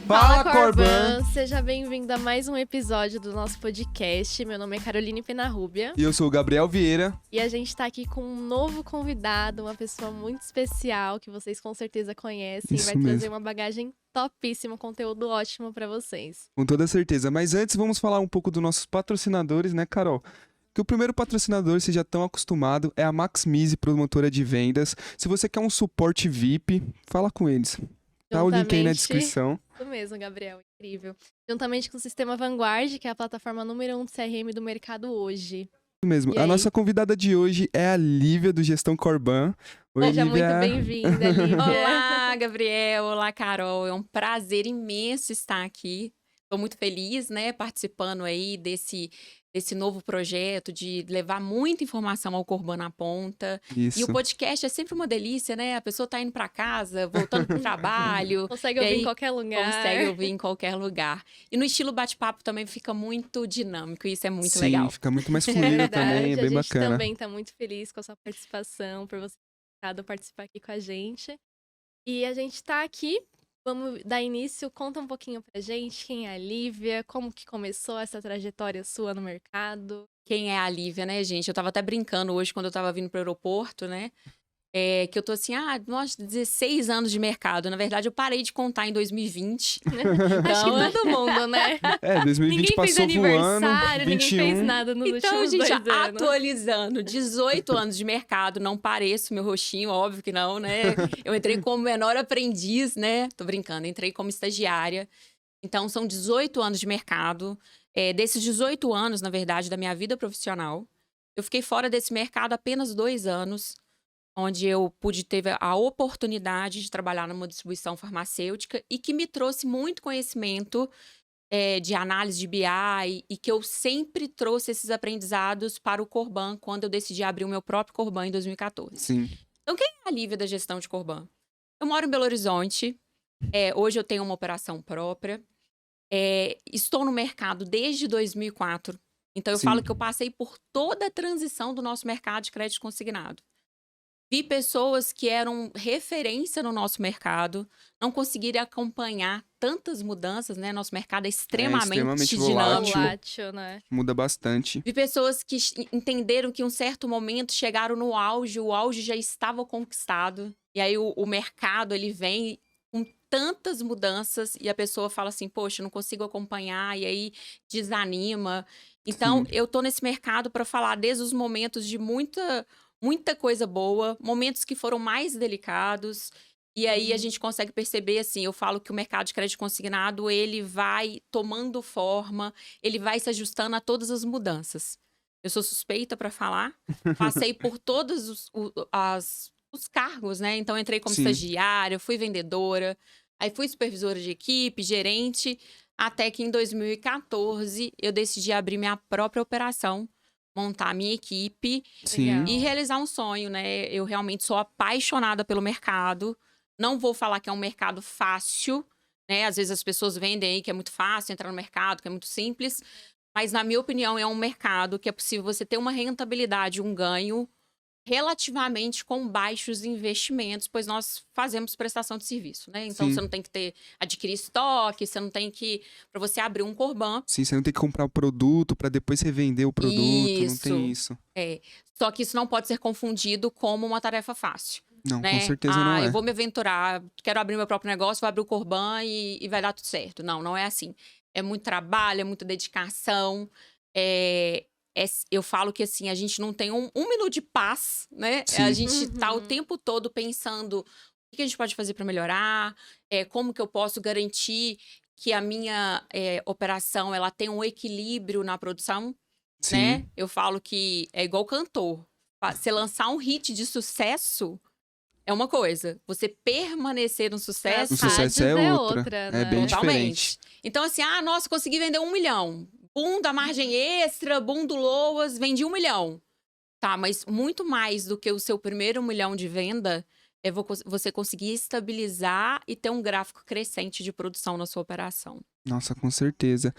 Fala, Corban! Seja bem-vindo a mais um episódio do nosso podcast. Meu nome é Caroline Penarrubia. E eu sou o Gabriel Vieira. E a gente tá aqui com um novo convidado, uma pessoa muito especial que vocês com certeza conhecem. Isso e vai trazer mesmo. uma bagagem topíssima, conteúdo ótimo pra vocês. Com toda certeza. Mas antes, vamos falar um pouco dos nossos patrocinadores, né, Carol? Que o primeiro patrocinador, vocês já estão acostumados, é a Maximize, promotora de vendas. Se você quer um suporte VIP, fala com eles. Tá o link aí na descrição. Isso mesmo, Gabriel. Incrível. Juntamente com o Sistema Vanguard, que é a plataforma número 1 de CRM do mercado hoje. Isso mesmo. E A aí? nossa convidada de hoje é a Lívia, do Gestão Corban. Oi, Seja Lívia. muito bem-vinda, Lívia. Olá, Gabriel. Olá, Carol. É um prazer imenso estar aqui. Estou muito feliz, né, participando aí desse novo projeto de levar muita informação ao Corban na ponta. Isso. E o podcast é sempre uma delícia, né? A pessoa tá indo para casa, voltando pro trabalho. Consegue e ouvir aí em qualquer lugar. Consegue ouvir em qualquer lugar. E no estilo bate-papo também fica muito dinâmico. Isso é muito Sim, legal. fica muito mais fluido também, é bem A gente bacana. também tá muito feliz com a sua participação, por você ter participar aqui com a gente. E a gente tá aqui, vamos dar início, conta um pouquinho pra gente quem é a Lívia, como que começou essa trajetória sua no mercado. Quem é a Lívia, né, gente? Eu tava até brincando hoje quando eu tava vindo pro aeroporto, né? Que eu tô assim, nossa, 16 anos de mercado. Na verdade, eu parei de contar em 2020. Acho que todo mundo, né? 2020 Ninguém fez passou voando, aniversário, 21. ninguém fez nada nos Então, últimos gente, 2 anos. atualizando, 18 anos de mercado, não pareço meu rostinho, óbvio que não, né? Eu entrei como menor aprendiz, né? Tô brincando, entrei como estagiária. Então, são 18 anos de mercado. Desses 18 anos, na verdade, da minha vida profissional, eu fiquei fora desse mercado apenas 2 anos, onde eu pude ter a oportunidade de trabalhar numa distribuição farmacêutica e que me trouxe muito conhecimento de análise de BI e que eu sempre trouxe esses aprendizados para o Corban quando eu decidi abrir o meu próprio Corban em 2014. Sim. Então, quem é a Lívia da gestão de Corban? Eu moro em Belo Horizonte, hoje eu tenho uma operação própria, estou no mercado desde 2004, então eu Sim. falo que eu passei por toda a transição do nosso mercado de crédito consignado. Vi pessoas que eram referência no nosso mercado, não conseguiram acompanhar tantas mudanças, né? Nosso mercado é extremamente dinâmico. Volátil, né? Muda bastante. Vi pessoas que entenderam que em um certo momento chegaram no auge, o auge já estava conquistado. E aí o mercado, ele vem com tantas mudanças e a pessoa fala assim, poxa, eu não consigo acompanhar, e aí desanima. Então, Sim. eu tô nesse mercado para falar desde os momentos de muita coisa boa, momentos que foram mais delicados. E aí a gente consegue perceber, assim, eu falo que o mercado de crédito consignado, ele vai tomando forma, ele vai se ajustando a todas as mudanças. Eu sou suspeita para falar, passei por todos os cargos, né? Então, entrei como Sim. estagiária, fui vendedora, aí fui supervisora de equipe, gerente, até que em 2014 eu decidi abrir minha própria operação, montar a minha equipe Sim. Legal. e realizar um sonho, né? Eu realmente sou apaixonada pelo mercado. Não vou falar que é um mercado fácil, né? Às vezes as pessoas vendem aí que é muito fácil entrar no mercado, que é muito simples. Mas, na minha opinião, é um mercado que é possível você ter uma rentabilidade, um ganho relativamente com baixos investimentos, pois nós fazemos prestação de serviço, né? Então, Sim. você não tem que adquirir estoque, você não tem que... Para você abrir um Corban, Sim, você não tem que comprar o produto pra depois revender o produto, não tem Isso. isso. Só que isso não pode ser confundido como uma tarefa fácil, Não, né? com certeza não é. Eu vou me aventurar, quero abrir meu próprio negócio, vou abrir o Corban e vai dar tudo certo. Não, não é assim. É muito trabalho, é muita dedicação. Eu falo que, assim, a gente não tem um minuto de paz, né? Sim. A gente tá o Uhum. tempo todo pensando o que a gente pode fazer para melhorar, como que eu posso garantir que a minha operação ela tem um equilíbrio na produção, Sim. né? Eu falo que é igual cantor. Você lançar um hit de sucesso é uma coisa. Você permanecer no sucesso... O sucesso é Rádios outra. É né? bem Totalmente. diferente. Então, assim, nossa, consegui vender 1 milhão. Boom da margem extra, boom do Loas, vendi 1 milhão. Tá, mas muito mais do que o seu primeiro 1 milhão de venda é você conseguir estabilizar e ter um gráfico crescente de produção na sua operação. Nossa, com certeza.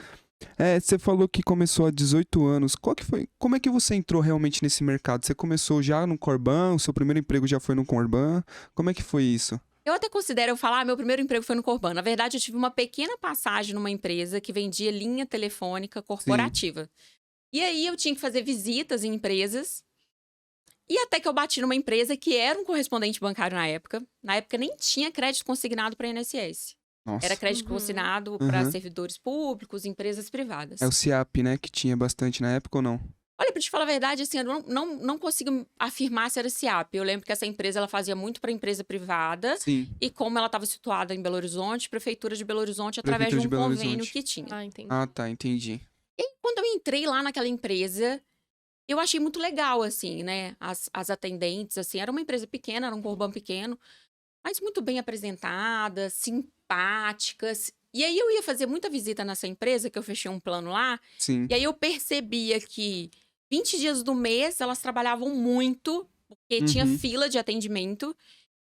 Você falou que começou há 18 anos. Como é que você entrou realmente nesse mercado? Você começou já no Corban? O seu primeiro emprego já foi no Corban? Como é que foi isso? Eu até considero, eu falar, meu primeiro emprego foi no Corban. Na verdade, eu tive uma pequena passagem numa empresa que vendia linha telefônica corporativa. E aí, eu tinha que fazer visitas em empresas. E até que eu bati numa empresa que era um correspondente bancário na época. Na época, nem tinha crédito consignado para INSS. Nossa. Era crédito consignado para servidores públicos, empresas privadas. É o CIAP, né? Que tinha bastante na época ou não? Olha, pra te falar a verdade, assim, eu não consigo afirmar se era CIAP. Eu lembro que essa empresa, ela fazia muito para empresa privada. Sim. E como ela estava situada em Belo Horizonte, Prefeitura de Belo Horizonte, através Prefeitura de de um Belo convênio Horizonte. que tinha. Ah, entendi. Ah, tá, entendi. E aí, quando eu entrei lá naquela empresa, eu achei muito legal, assim, né? As atendentes, assim, era uma empresa pequena, era um Corban pequeno, mas muito bem apresentadas, simpáticas. E aí, eu ia fazer muita visita nessa empresa, que eu fechei um plano lá, Sim. e aí eu percebia que 20 dias do mês elas trabalhavam muito, porque tinha fila de atendimento.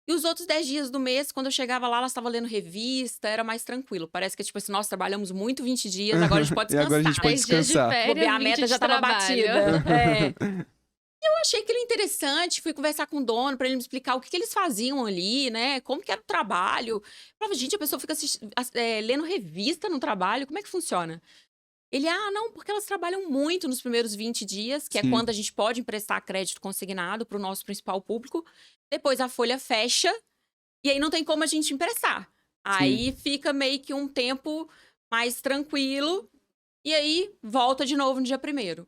E os outros 10 dias do mês, quando eu chegava lá, elas estavam lendo revista, era mais tranquilo. Parece que, tipo assim, nós trabalhamos muito 20 dias, agora a gente pode E descansar. agora a gente pode 10 dias de descansar. férias, Bobear, a 20 meta já de tava trabalho. batida. Eu achei aquilo interessante, fui conversar com o dono pra ele me explicar o que eles faziam ali, né? Como que era o trabalho. Eu falava, gente, a pessoa fica lendo revista no trabalho, como é que funciona? Ele, não, porque elas trabalham muito nos primeiros 20 dias, que é Sim. quando a gente pode emprestar crédito consignado para o nosso principal público. Depois a folha fecha e aí não tem como a gente emprestar. Aí fica meio que um tempo mais tranquilo e aí volta de novo no dia 1º.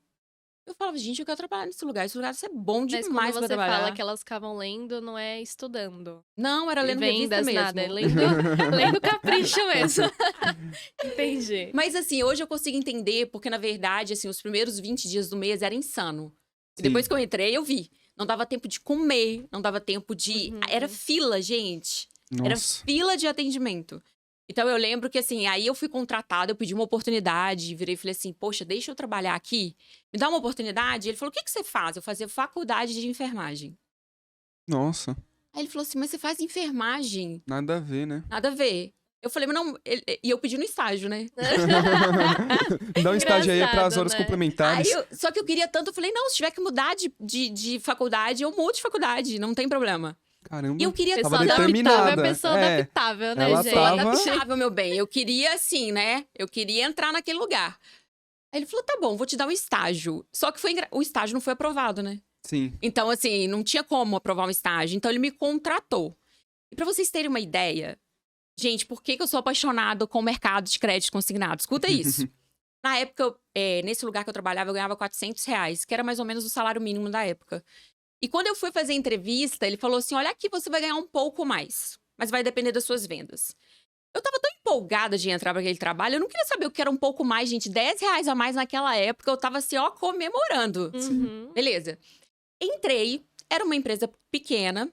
Eu falava, gente, eu quero trabalhar nesse lugar deve ser bom Mas demais quando pra você trabalhar. fala que elas ficavam lendo, não é estudando. Não, era lendo revista Vendas, mesmo. nada. É lendo capricho mesmo. Entendi. Mas assim, hoje eu consigo entender, porque na verdade, assim, os primeiros 20 dias do mês era insano. E Sim. depois que eu entrei, eu vi. Não dava tempo de comer, não dava tempo de... Era fila, gente. Era Nossa. fila de atendimento. Então eu lembro que assim, aí eu fui contratada, eu pedi uma oportunidade, virei e falei assim, poxa, deixa eu trabalhar aqui, me dá uma oportunidade. Ele falou, o que você faz? Eu fazia faculdade de enfermagem. Nossa. Aí ele falou assim, mas você faz enfermagem? Nada a ver, né? Nada a ver. Eu falei, mas não... E eu pedi no estágio, né? Dá um estágio aí para as Engraçado, horas né? complementares. Só que eu queria tanto, eu falei, não, se tiver que mudar de faculdade, eu mudo de faculdade, não tem problema. Caramba. E eu queria Tava Pessoa determinada. adaptável, é pessoa É. adaptável, né, Ela gente? tava- Adaptável, meu bem. Eu queria, assim, né? Eu queria entrar naquele lugar. Aí ele falou, tá bom, vou te dar um estágio. Só que o estágio não foi aprovado, né? Sim. Então, assim, não tinha como aprovar um estágio. Então, ele me contratou. E pra vocês terem uma ideia, gente, por que eu sou apaixonada com o mercado de crédito consignado? Escuta isso. Na época, nesse lugar que eu trabalhava, eu ganhava R$400, que era mais ou menos o salário mínimo da época. E quando eu fui fazer a entrevista, ele falou assim, olha aqui, você vai ganhar um pouco mais, mas vai depender das suas vendas. Eu tava tão empolgada de entrar para aquele trabalho, eu não queria saber o que era um pouco mais, gente. R$10 a mais naquela época, eu tava assim, ó, comemorando. Uhum. Beleza. Entrei, era uma empresa pequena,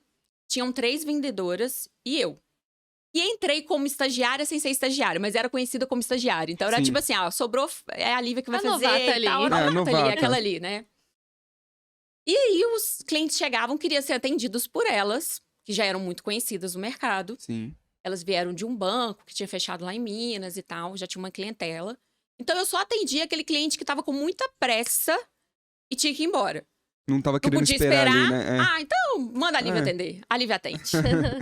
tinham 3 vendedoras e eu. E entrei como estagiária sem ser estagiária, mas era conhecida como estagiária. Então era Sim. tipo assim, sobrou, é a Lívia que vai A fazer novata e ali. tal. A É, novata ali, novata. aquela ali, né? E aí os clientes chegavam, queriam ser atendidos por elas, que já eram muito conhecidas no mercado. Sim. Elas vieram de um banco que tinha fechado lá em Minas e tal, já tinha uma clientela. Então eu só atendia aquele cliente que tava com muita pressa e tinha que ir embora. Não tava Não querendo podia esperar esperar. ali, né? É. Então manda a Lívia É. atender. A Lívia atende.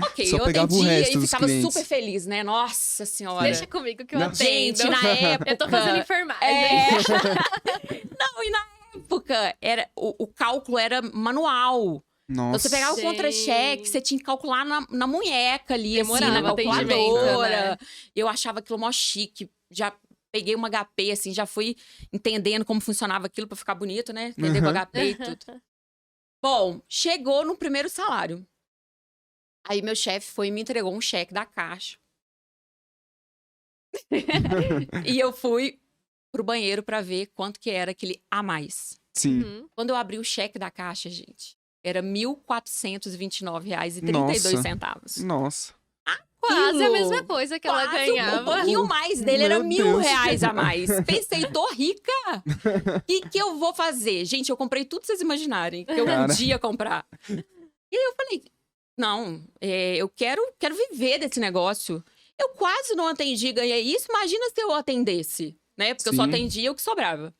Ok, Só eu pegava o atendia resto e dos ficava clientes. super feliz, né? Nossa senhora. Deixa comigo que eu Não. atendo. Gente, na época... Eu tô fazendo enfermagem. Não, e na época, o cálculo era manual. Nossa. Você pegava o Gente. contra-cheque, você tinha que calcular na munheca ali, Demorava assim, na atendimento, calculadora. né? Eu achava aquilo mó chique. Já peguei uma HP, assim, já fui entendendo como funcionava aquilo pra ficar bonito, né? Entender com HP e tudo. Bom, chegou no primeiro salário. Aí meu chefe foi e me entregou um cheque da Caixa. E eu fui pro banheiro pra ver quanto que era aquele a mais. Sim. Uhum. Quando eu abri o cheque da Caixa, gente, era R$ 1.429,32. Nossa. Quase a Aquilo. mesma coisa que ela Quase ganhava. Um pouquinho mais dele, era Meu Deus. R$1.000 a mais. Pensei, tô rica. O que eu vou fazer? Gente, eu comprei tudo que vocês imaginarem que eu Cara. podia comprar. E aí eu falei, não, eu quero viver desse negócio. Eu quase não atendi e ganhei isso. Imagina se eu atendesse, né? Porque eu só Sim. atendia o que sobrava.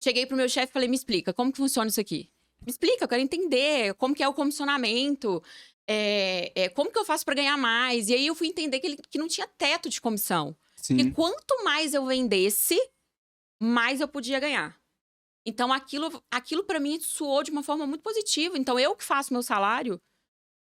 Cheguei pro meu chefe e falei, me explica, como que funciona isso aqui? Me explica, eu quero entender como que é o comissionamento. como que eu faço para ganhar mais? E aí eu fui entender que não tinha teto de comissão. Sim. E quanto mais eu vendesse, mais eu podia ganhar. Então, aquilo para mim soou de uma forma muito positiva. Então, eu que faço meu salário,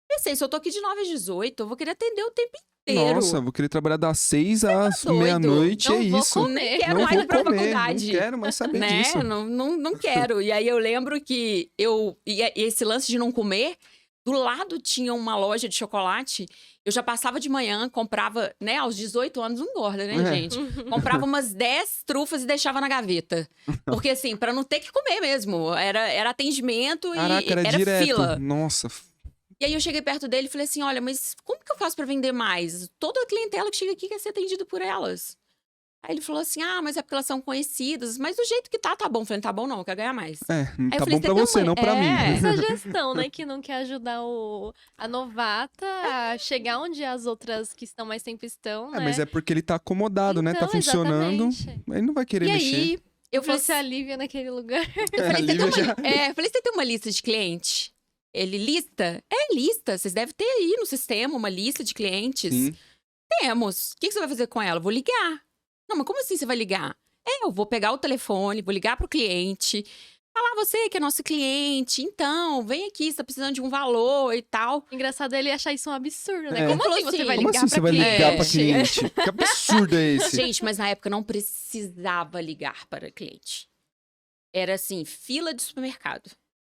pensei, se eu tô aqui de 9 às 18, eu vou querer atender o tempo inteiro. Nossa, vou querer trabalhar das 6 às doido. meia-noite, Não é vou isso. comer. Nem quero Não mais vou ir pra comer, faculdade. não quero mais saber Né? disso. Não quero. E aí eu lembro que e esse lance de não comer, do lado tinha uma loja de chocolate. Eu já passava de manhã, comprava, né? Aos 18 anos não engorda, né, É. gente? Comprava umas 10 trufas e deixava na gaveta. Porque assim, pra não ter que comer mesmo. Era atendimento Caraca, e era era direto. fila. Nossa. E aí eu cheguei perto dele e falei assim, olha, mas como que eu faço pra vender mais? Toda a clientela que chega aqui quer ser atendido por elas. Aí ele falou assim, mas é porque elas são conhecidas. Mas do jeito que tá bom. Eu falei, tá bom não, eu quero ganhar mais. É, eu tá falei, bom pra tem você, uma- não pra mim. Essa gestão, né, que não quer ajudar a novata a chegar onde as outras que estão mais tempo estão, né? Mas é porque ele tá acomodado, né? Tá Então, funcionando. exatamente. Ele não vai querer E mexer. aí, eu Pra falei se assim, alivia naquele lugar. eu falei, a você tem Lívia já... eu falei, você tem uma lista de clientes? Ele, lista? É, lista. Vocês devem ter aí no sistema uma lista de clientes. Sim. Temos. O que você vai fazer com ela? Eu vou ligar. Não, mas como assim você vai ligar? Eu vou pegar o telefone, vou ligar pro cliente, falar, você que é nosso cliente, então, vem aqui, você tá precisando de um valor e tal. Engraçado ele achar isso um absurdo, né? É. Como Falou assim você assim, vai Como ligar assim você pra vai ligar pra cliente? cliente? Que absurdo é esse? Gente, mas na época não precisava ligar para cliente. Era assim, fila de supermercado.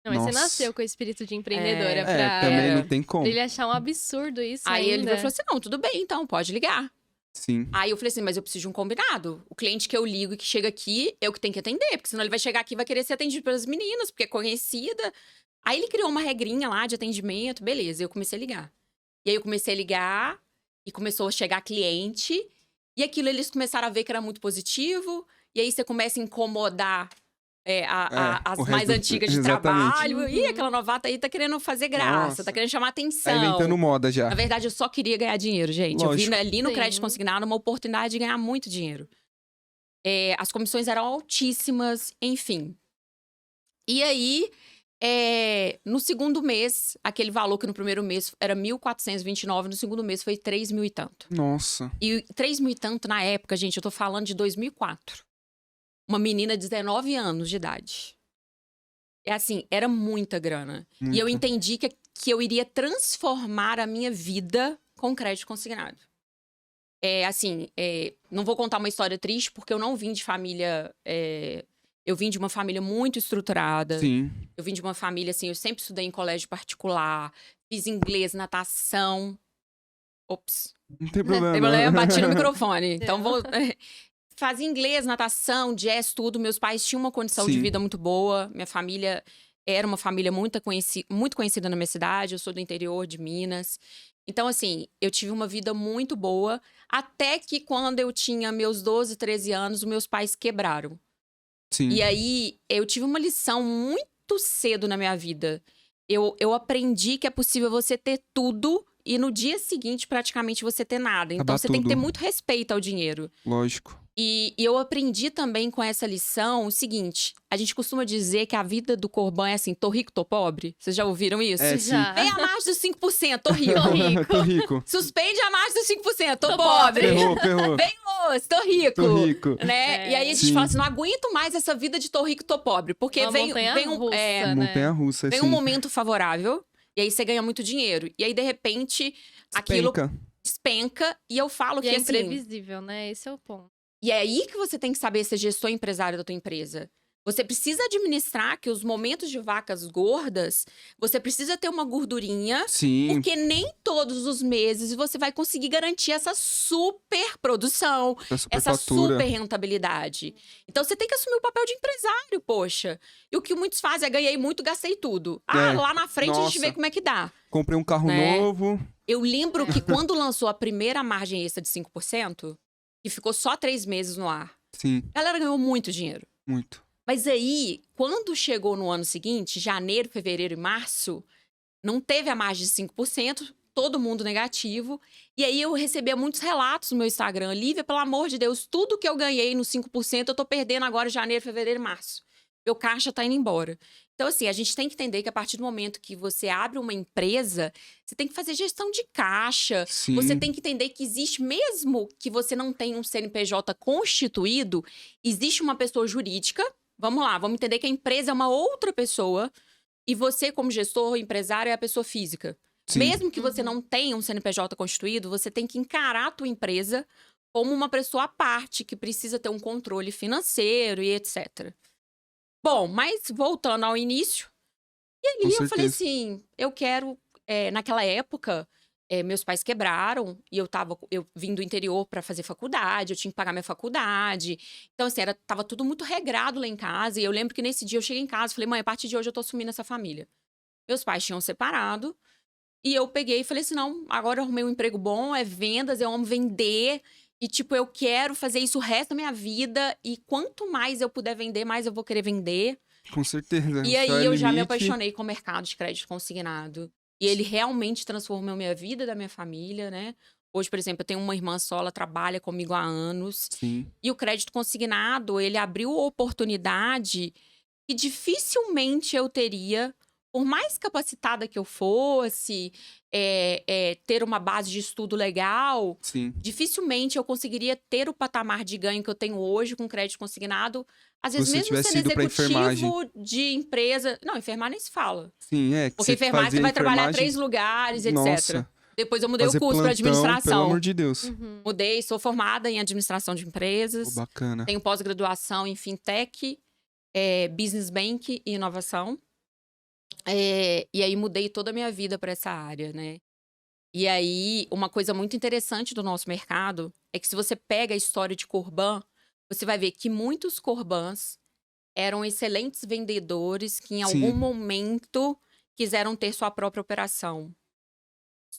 Não, mas você Nossa. nasceu com o espírito de empreendedora É, pra Também Era. não tem como. ele achar um absurdo isso Aí ele ainda. falou assim, não, tudo bem, então, pode ligar. Sim. Aí eu falei assim, mas eu preciso de um combinado. O cliente que eu ligo e que chega aqui, eu que tenho que atender. Porque senão ele vai chegar aqui e vai querer ser atendido pelas meninas, porque é conhecida. Aí ele criou uma regrinha lá de atendimento, beleza, eu comecei a ligar. E aí eu comecei a ligar e começou a chegar cliente. E aquilo eles começaram a ver que era muito positivo. E aí você começa a incomodar as o mais resto- antigas de exatamente. trabalho. Ih, Uhum. aquela novata aí tá querendo fazer graça, Nossa. tá querendo chamar Tá atenção. inventando moda já. Na verdade, eu só queria ganhar dinheiro, gente. Eu vi Lógico. ali no Sim. crédito consignado uma oportunidade de ganhar muito dinheiro. As comissões eram altíssimas, enfim. E aí, no segundo mês, aquele valor que no primeiro mês era 1.429, no segundo mês foi 3 mil e tanto. Nossa. E 3 mil e tanto na época, gente, eu tô falando de 2004. Uma menina de 19 anos de idade. É assim, era muita grana. E eu Muito. entendi que eu iria transformar a minha vida com crédito consignado. Não vou contar uma história triste, porque eu não vim de família... eu vim de uma família muito estruturada. Sim. Eu vim de uma família, assim, eu sempre estudei em colégio particular. Fiz inglês, natação. Ops. Não tem problema. Tem problema, bati no microfone. Então, vou... Fazia inglês, natação, jazz, tudo. Meus pais tinham uma condição de Sim. vida muito boa. Minha família era uma família muito conhecida na minha cidade. Eu sou do interior de Minas. Então, assim, eu tive uma vida muito boa. Até que quando eu tinha meus 12, 13 anos, os meus pais quebraram. Sim. E aí, eu tive uma lição muito cedo na minha vida. Eu aprendi que é possível você ter tudo e no dia seguinte, praticamente, você ter nada. Então, Acabar você tem que ter tudo. muito respeito ao dinheiro. Lógico. E eu aprendi também com essa lição o seguinte: a gente costuma dizer que a vida do Corban é assim, tô rico, tô pobre. Vocês já ouviram isso? É, sim. Já. Vem a margem dos 5%, tô rico. Tô rico. Tô rico. Suspende a margem dos 5%, tô Tô pobre. Ferrou. Vem, moço, tô rico. Tô rico. Né? É. E aí a gente Sim. fala assim, não aguento mais essa vida de tô rico, tô pobre. Porque Uma vem um montanha-russa, né? Montanha-russa, vem assim. um momento favorável, e aí você ganha muito dinheiro. E aí, de repente, aquilo Penca. despenca. E eu falo E que é assim... imprevisível, né? Esse é o ponto. E é aí que você tem que saber ser gestor empresário da tua empresa. Você precisa administrar que os momentos de vacas gordas, você precisa ter uma gordurinha, Sim. porque nem todos os meses você vai conseguir garantir essa super produção, essa Superfatura. super rentabilidade. Então você tem que assumir o papel de empresário, poxa. E o que muitos fazem é ganhei muito, gastei tudo. Lá na frente a gente Nossa. vê como é que dá. Comprei um carro Né? novo. Eu lembro que quando lançou a primeira margem extra de 5%, que ficou só 3 meses no ar, Sim, a galera ganhou muito dinheiro. muito. Mas aí, quando chegou no ano seguinte, janeiro, fevereiro e março, não teve a margem de 5%, todo mundo negativo. E aí eu recebia muitos relatos no meu Instagram. Lívia, pelo amor de Deus, tudo que eu ganhei no 5%, eu tô perdendo agora em janeiro, fevereiro e março. meu caixa tá indo embora. Então, assim, a gente tem que entender que a partir do momento que você abre uma empresa, você tem que fazer gestão de caixa. Sim. Você tem que entender que existe, mesmo que você não tenha um CNPJ constituído, existe uma pessoa jurídica. Vamos lá, vamos entender que a empresa é uma outra pessoa e você, como gestor ou empresário, é a pessoa física. Sim. Mesmo que você não tenha um CNPJ constituído, você tem que encarar a tua empresa como uma pessoa à parte, que precisa ter um controle financeiro e etc. Bom, mas voltando ao início, e ali Com eu falei certeza. assim, eu quero... naquela época, meus pais quebraram e eu vim do interior para fazer faculdade, eu tinha que pagar minha faculdade. Então, assim, tava tudo muito regrado lá em casa. E eu lembro que nesse dia eu cheguei em casa e falei, mãe, a partir de hoje eu tô assumindo essa família. Meus pais tinham separado. E eu peguei e falei assim, não, agora eu arrumei um emprego bom, é vendas, eu amo vender. E, tipo, eu quero fazer isso o resto da minha vida. E quanto mais eu puder vender, mais eu vou querer vender. Com certeza. E Só aí é eu já me limite. apaixonei com o mercado de crédito consignado. E ele realmente transformou minha vida e da minha família, né? Hoje, por exemplo, eu tenho uma irmã só, ela trabalha comigo há anos. Sim. E o crédito consignado, ele abriu oportunidade que dificilmente eu teria, por mais capacitada que eu fosse, ter uma base de estudo legal, Sim. dificilmente eu conseguiria ter o patamar de ganho que eu tenho hoje com crédito consignado. Às vezes, Você mesmo tivesse sendo ido pra executivo de empresa... Não, enfermar nem se fala. Sim, que Porque você enfermagem, você fazia vai trabalhar em enfermagem. 3 lugares, etc. Nossa, Depois eu mudei o fazer curso para plantão, pelo administração. amor de Deus. Uhum. Mudei, sou formada em administração de Pô, empresas. bacana. Tenho pós-graduação em fintech, business bank e inovação. E aí mudei toda a minha vida para essa área, né? E aí, uma coisa muito interessante do nosso mercado é que se você pega a história de Corban, você vai ver que muitos Corbans eram excelentes vendedores que em algum Sim. momento quiseram ter sua própria operação.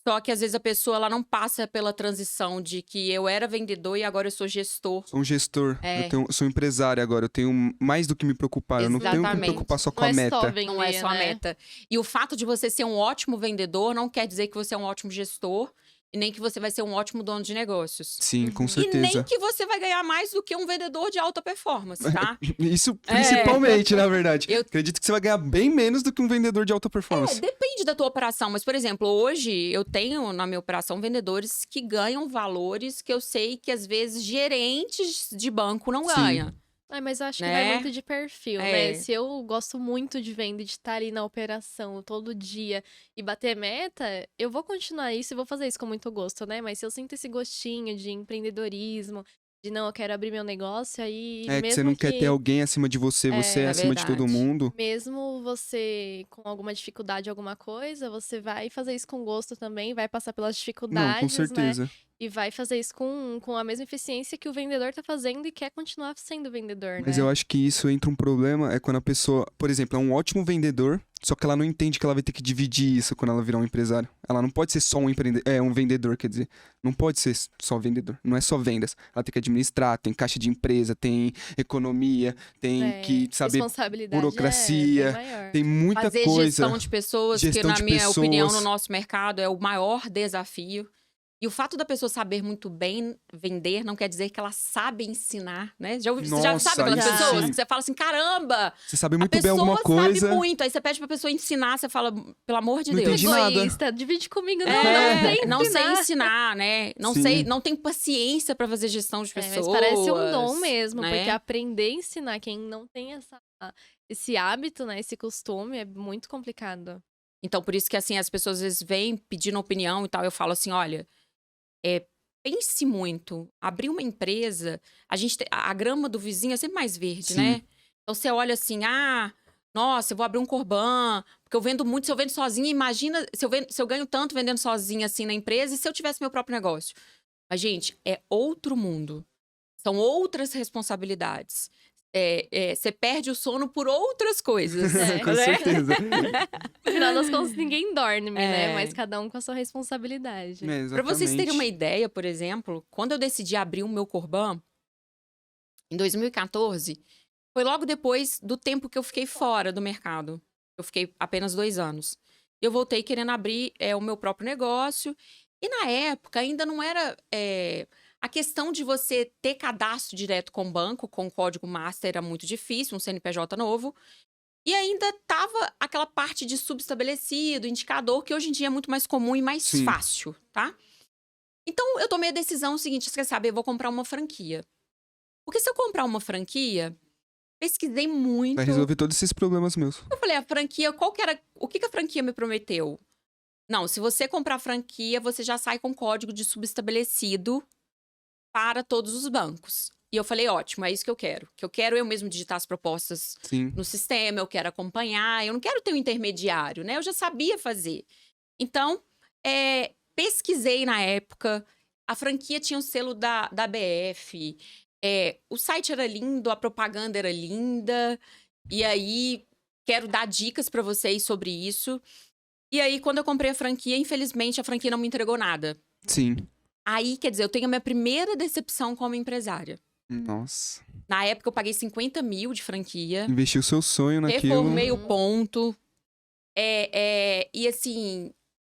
Só que às vezes a pessoa ela não passa pela transição de que eu era vendedor e agora eu sou gestor. Sou um gestor. É. Sou empresário agora. Eu tenho mais do que me preocupar. Eu não tenho que me Exatamente. preocupar só com Não a é meta. só vender, Não é só a né? meta. E o fato de você ser um ótimo vendedor não quer dizer que você é um ótimo gestor e nem que você vai ser um ótimo dono de negócios. Sim, com Uhum. E nem certeza. que você vai ganhar mais do que um vendedor de alta performance, tá? Isso principalmente, na verdade. Eu- Acredito que você vai ganhar bem menos do que um vendedor de alta performance. Depende da tua operação, mas, por exemplo, hoje eu tenho na minha operação vendedores que ganham valores que eu sei que às vezes gerentes de banco não Sim. ganham. Ai, mas eu acho que Né? vai muito de perfil, É. né? Se eu gosto muito de venda, de estar ali na operação todo dia e bater meta, eu vou continuar isso e vou fazer isso com muito gosto, né? Mas se eu sinto esse gostinho de empreendedorismo, de não, eu quero abrir meu negócio, aí É que você mesmo não quer ter alguém acima de você, você é é acima de todo verdade. mundo. mesmo você com alguma dificuldade, alguma coisa, você vai fazer isso com gosto também, vai passar pelas Não, dificuldades, com né? certeza. E vai fazer isso com a mesma eficiência que o vendedor tá fazendo e quer continuar sendo vendedor, Mas né? eu acho que isso entra um problema, é quando a pessoa, por exemplo, é um ótimo vendedor, só que ela não entende que ela vai ter que dividir isso quando ela virar um empresário. Ela não pode ser só um vendedor, quer dizer. Não pode ser só vendedor. Não é só vendas. Ela tem que administrar, tem caixa de empresa, tem economia, tem que saber responsabilidade burocracia, é bem maior. tem muita Fazer coisa. gestão de pessoas, Gestão que na de minha opinião, no pessoas. nosso mercado é o maior desafio. E o fato da pessoa saber muito bem vender não quer dizer que ela sabe ensinar, né? Você já Nossa, sabe aquelas isso pessoas sim. que você fala assim, caramba, Você sabe a muito bem pessoa alguma coisa. sabe muito. Aí você pede pra pessoa ensinar, você fala, pelo amor de Não Deus. entendi nada. Egoísta, divide comigo, não, Não sei sei ensinar. ensinar, né? Não Sim. sei, não tenho paciência pra fazer gestão de Mas pessoas. parece um dom mesmo, né? porque aprender a ensinar quem não tem esse hábito, né, esse costume, é muito complicado. Então, por isso que, assim, as pessoas às vezes vêm pedindo opinião e tal. Eu falo assim, olha, pense muito. Abrir uma empresa, a grama do vizinho é sempre mais verde, Sim. né? Então, você olha assim, nossa, eu vou abrir um Corban, porque eu vendo muito, se eu vendo sozinha, imagina se eu ganho tanto vendendo sozinha assim na empresa e se eu tivesse meu próprio negócio. Mas, gente, é outro mundo. São outras responsabilidades. Você perde o sono por outras coisas. É. Com né? certeza. No final das contas, ninguém dorme, né? É. Mas cada um com a sua responsabilidade. É, Pra vocês terem uma exatamente. ideia, por exemplo, quando eu decidi abrir o meu Corban, em 2014, foi logo depois do tempo que eu fiquei fora do mercado. Eu fiquei apenas 2 anos. Eu voltei querendo abrir o meu próprio negócio. E na época ainda não era... A questão de você ter cadastro direto com o banco, com o código master, era muito difícil, um CNPJ novo. E ainda tava aquela parte de subestabelecido, indicador, que hoje em dia é muito mais comum e mais Sim. fácil, tá? Então, eu tomei a decisão seguinte, você quer saber, eu vou comprar uma franquia. Porque se eu comprar uma franquia, pesquisei muito. Vai resolver todos esses problemas meus. Eu falei, a franquia, qual que era... O que a franquia me prometeu? Não, se você comprar franquia, você já sai com código de subestabelecido para todos os bancos. E eu falei, ótimo, é isso que eu quero. Que eu quero eu mesmo digitar as propostas Sim. no sistema, eu quero acompanhar, eu não quero ter um intermediário, né? Eu já sabia fazer. Então, pesquisei na época, a franquia tinha o selo da BF, o site era lindo, a propaganda era linda, e aí quero dar dicas para vocês sobre isso. E aí, quando eu comprei a franquia, infelizmente, a franquia não me entregou nada. Sim. Aí, quer dizer, eu tenho a minha primeira decepção como empresária. Nossa. Na época, eu paguei 50 mil de franquia. Investiu seu sonho naquilo. Reformei o ponto. E assim,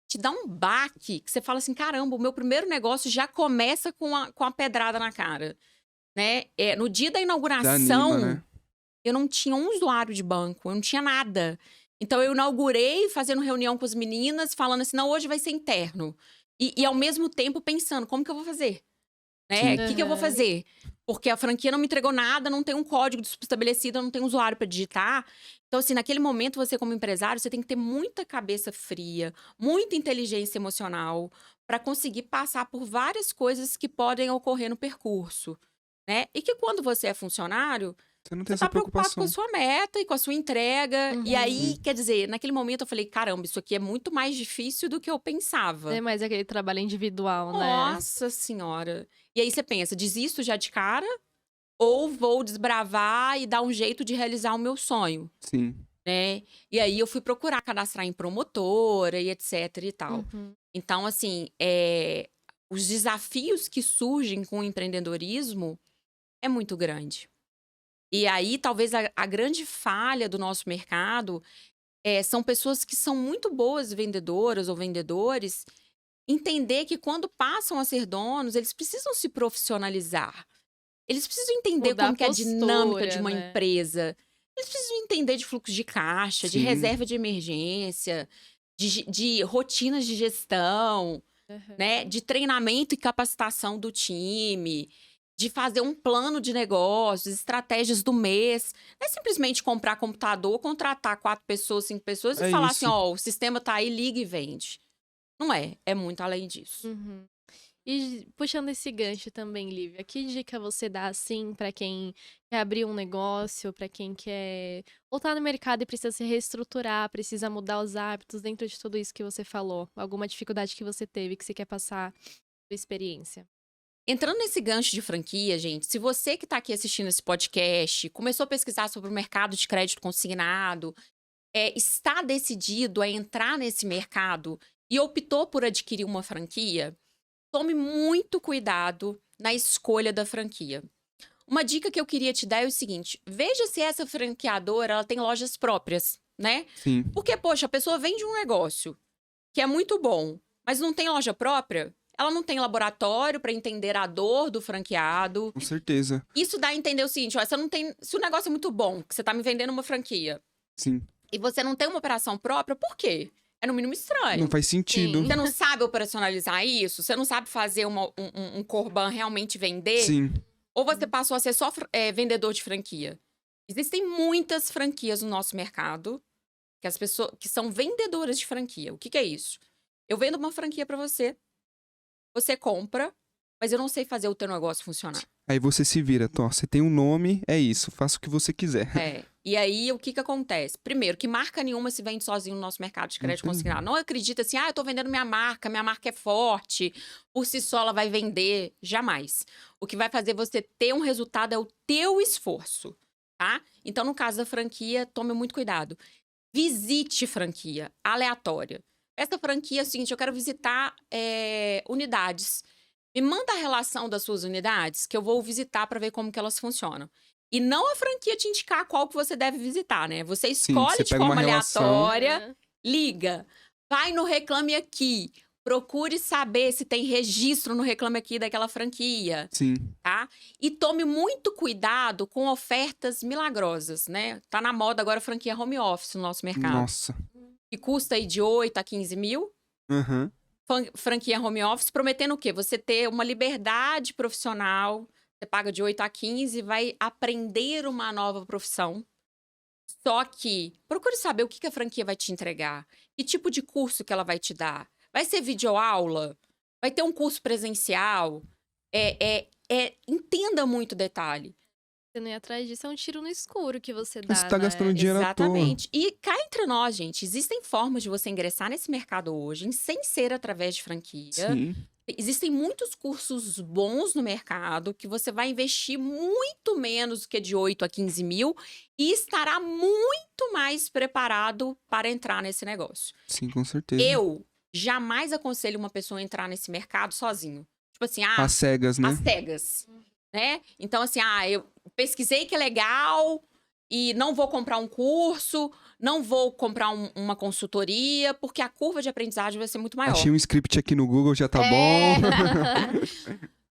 te dá um baque que você fala assim, caramba, o meu primeiro negócio já começa com a pedrada na cara. Né? No dia da inauguração, Desanima, né? eu não tinha um usuário de banco, eu não tinha nada. Então, eu inaugurei fazendo reunião com as meninas, falando assim, não, hoje vai ser interno. E ao mesmo tempo, pensando, como que eu vou fazer? Né? O que eu vou fazer? Porque a franquia não me entregou nada, não tem um código estabelecido, não tem um usuário para digitar. Então, assim, naquele momento, você como empresário, você tem que ter muita cabeça fria, muita inteligência emocional para conseguir passar por várias coisas que podem ocorrer no percurso. Né? E que quando você é funcionário, Você não tem você essa tá preocupado com preocupação. a sua meta e com a sua entrega. Uhum. E aí, quer dizer, naquele momento eu falei, caramba, isso aqui é muito mais difícil do que eu pensava. É mais aquele trabalho individual, né? Nossa senhora. E aí você pensa, desisto já de cara? Ou vou desbravar e dar um jeito de realizar o meu sonho, Sim. né? E aí eu fui procurar cadastrar em promotora e etc e tal. Uhum. Então, assim, os desafios que surgem com o empreendedorismo é muito grande. E aí, talvez a grande falha do nosso mercado são pessoas que são muito boas vendedoras ou vendedores, entender que quando passam a ser donos, eles precisam se profissionalizar. Eles precisam entender Mudar como que é a dinâmica de postura, uma né? empresa. Eles precisam entender de fluxo de caixa, de Sim. reserva de emergência, de rotinas de gestão, Uhum. né? De treinamento e capacitação do time, de fazer um plano de negócios, estratégias do mês. Não é simplesmente comprar computador, contratar 4 pessoas, 5 pessoas e É falar isso. assim, ó, o sistema tá aí, liga e vende. Não é muito além disso. Uhum. E puxando esse gancho também, Lívia, que dica você dá, assim, pra quem quer abrir um negócio, pra quem quer voltar no mercado e precisa se reestruturar, precisa mudar os hábitos dentro de tudo isso que você falou? Alguma dificuldade que você teve, que você quer passar sua experiência? Entrando nesse gancho de franquia, gente, se você que está aqui assistindo esse podcast começou a pesquisar sobre o mercado de crédito consignado, está decidido a entrar nesse mercado e optou por adquirir uma franquia, tome muito cuidado na escolha da franquia. Uma dica que eu queria te dar é o seguinte: veja se essa franqueadora ela tem lojas próprias, né? Sim. Porque, poxa, a pessoa vende um negócio que é muito bom, mas não tem loja própria, ela não tem laboratório para entender a dor do franqueado. Com certeza. Isso dá a entender o seguinte, ó, você não tem, se o negócio é muito bom, que você tá me vendendo uma franquia, Sim. e você não tem uma operação própria, por quê? É no mínimo estranho. Não faz sentido. Sim. Você não sabe operacionalizar isso? Você não sabe fazer um Corban realmente vender? Sim. Ou você passou a ser só vendedor de franquia? Existem muitas franquias no nosso mercado que as pessoas que são vendedoras de franquia. O que é isso? Eu vendo uma franquia para você, você compra, mas eu não sei fazer o teu negócio funcionar. Aí você se vira, Tó. Você tem um nome, é isso. Faça o que você quiser. E aí, o que acontece? Primeiro, que marca nenhuma se vende sozinho no nosso mercado de crédito consignado. Não acredita assim, eu tô vendendo minha marca é forte, por si só ela vai vender. Jamais. O que vai fazer você ter um resultado é o teu esforço, tá? Então, no caso da franquia, tome muito cuidado. Visite franquia aleatória. Essa franquia é o seguinte, eu quero visitar unidades. Me manda a relação das suas unidades, que eu vou visitar para ver como que elas funcionam. E não a franquia te indicar qual que você deve visitar, né? Você escolhe você de pega uma forma relação. aleatória, liga, vai no Reclame Aqui, Procure saber se tem registro no Reclame Aqui daquela franquia, Sim. tá? E tome muito cuidado com ofertas milagrosas, né? Tá na moda agora a franquia home office no nosso mercado. Nossa. Que custa aí de 8 a 15 mil. Aham. Franquia home office, prometendo o quê? Você ter uma liberdade profissional, você paga de 8 a 15, vai aprender uma nova profissão. Só que procure saber o que a franquia vai te entregar, que tipo de curso que ela vai te dar. Vai ser videoaula? Vai ter um curso presencial? Entenda muito detalhe. Você não ir atrás disso, é um tiro no escuro que você dá, Você tá né? gastando dinheiro à toa. Exatamente. E cá entre nós, gente, existem formas de você ingressar nesse mercado hoje, sem ser através de franquia. Sim. Existem muitos cursos bons no mercado que você vai investir muito menos do que de 8 a 15 mil e estará muito mais preparado para entrar nesse negócio. Sim, com certeza. Eu jamais aconselho uma pessoa a entrar nesse mercado sozinho. Tipo assim, Às cegas, né? às cegas, né? Então, assim, eu pesquisei que é legal e não vou comprar um curso, não vou comprar uma consultoria, porque a curva de aprendizagem vai ser muito maior. Achei um script aqui no Google, já tá É. bom.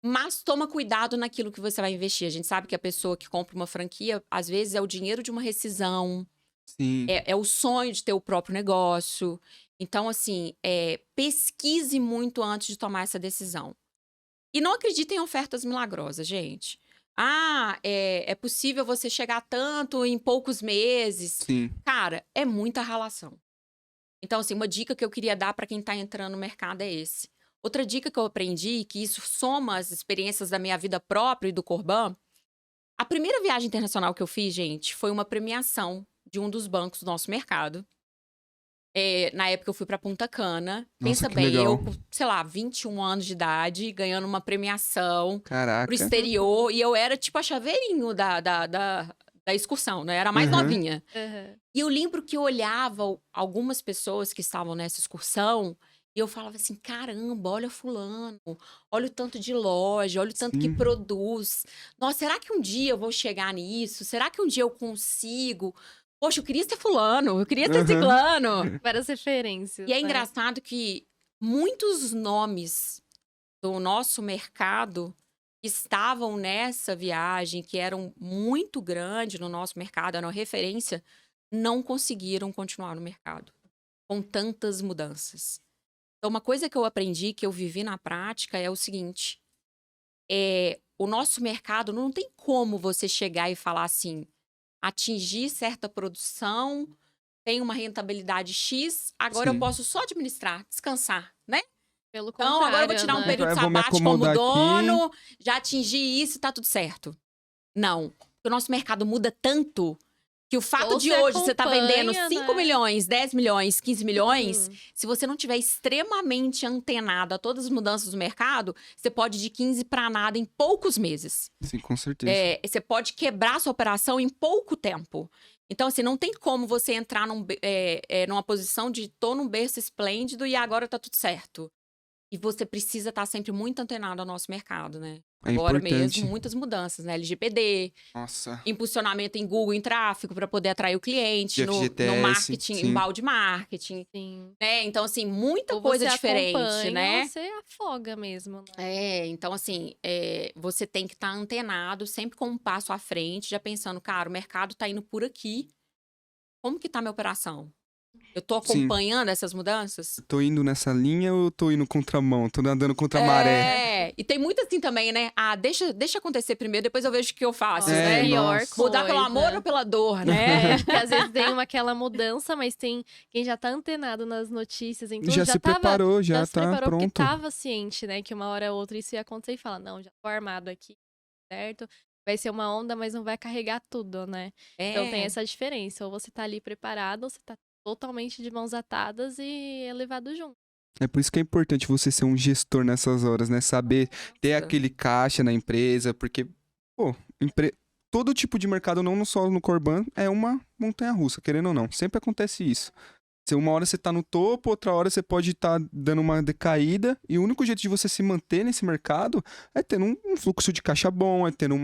Mas toma cuidado naquilo que você vai investir. A gente sabe que a pessoa que compra uma franquia, às vezes, é o dinheiro de uma rescisão, Sim. é o sonho de ter o próprio negócio. Então, assim, pesquise muito antes de tomar essa decisão. E não acredite em ofertas milagrosas, gente. É possível você chegar tanto em poucos meses. Sim. Cara, é muita ralação. Então, assim, uma dica que eu queria dar para quem tá entrando no mercado é esse. Outra dica que eu aprendi, que isso soma as experiências da minha vida própria e do Corban. A primeira viagem internacional que eu fiz, gente, foi uma premiação de um dos bancos do nosso mercado. Na época eu fui pra Punta Cana. Nossa, Pensa que bem, legal. eu com, sei lá, 21 anos de idade, ganhando uma premiação Caraca. pro exterior. E eu era tipo a chaveirinho da excursão, né? Era a mais Uhum. novinha. Aham. E eu lembro que eu olhava algumas pessoas que estavam nessa excursão e eu falava assim, caramba, olha fulano, olha o tanto de loja, olha o tanto que Sim. produz. Nossa, será que um dia eu vou chegar nisso? Será que um dia eu consigo? Poxa, eu queria ser fulano, eu queria ser Aham. Várias ciclano. referências. E é né? engraçado que muitos nomes do nosso mercado que estavam nessa viagem, que eram muito grandes no nosso mercado, eram referência, não conseguiram continuar no mercado com tantas mudanças. Então, uma coisa que eu aprendi, que eu vivi na prática, é o seguinte: o nosso mercado não tem como você chegar e falar assim, atingir certa produção, tem uma rentabilidade X, agora Sim. eu posso só administrar, descansar, né? Pelo Então, contrário, agora eu vou tirar um né? período Eu vou me sabático como acomodar aqui. dono, já atingi isso e tá tudo certo. Não. Porque o nosso mercado muda tanto que o fato Ou de você hoje você tá vendendo acompanha, 5 né? milhões, 10 milhões, 15 milhões, Uhum. se você não tiver extremamente antenado a todas as mudanças do mercado, você pode ir de 15 para nada em poucos meses. Sim, com certeza. Você pode quebrar sua operação em pouco tempo. Então, assim, não tem como você entrar numa posição de tô num berço esplêndido e agora tá tudo certo. E você precisa estar sempre muito antenado ao nosso mercado, né? É Agora importante. mesmo, muitas mudanças, né? LGPD, Nossa. impulsionamento em Google, em tráfego, para poder atrair o cliente, no FGTS, marketing, sim. embalde marketing, Sim. né? Então, assim, muita Ou coisa você diferente, acompanha, né? ou você afoga mesmo, né? Então, assim, você tem que estar antenado, sempre com um passo à frente, já pensando, cara, o mercado tá indo por aqui. Como que tá a minha operação? Eu tô Sim. acompanhando essas mudanças? Tô indo nessa linha ou eu tô indo contramão? Tô nadando contra a maré? E tem muito assim também, né? Deixa acontecer primeiro, depois eu vejo o que eu faço, Nossa, né? pior nossa. Mudar pelo coisa. amor ou pela dor, né? Porque às vezes tem aquela mudança, mas tem quem já tá antenado nas notícias, em tudo, Já se preparou, já se tá preparou porque pronto. tava ciente, né, que uma hora ou outra isso ia acontecer e fala, não, já tô armado aqui, certo? Vai ser uma onda, mas não vai carregar tudo, né? Então tem essa diferença, ou você tá ali preparado, ou você tá totalmente de mãos atadas e é levado junto. É por isso que é importante você ser um gestor nessas horas, né? Saber ter Nossa. aquele caixa na empresa, porque, pô, todo tipo de mercado, não só no Corban, é uma montanha-russa, querendo ou não. Sempre acontece isso. Uma hora você tá no topo, outra hora você pode estar dando uma decaída, e o único jeito de você se manter nesse mercado é tendo um fluxo de caixa bom, é tendo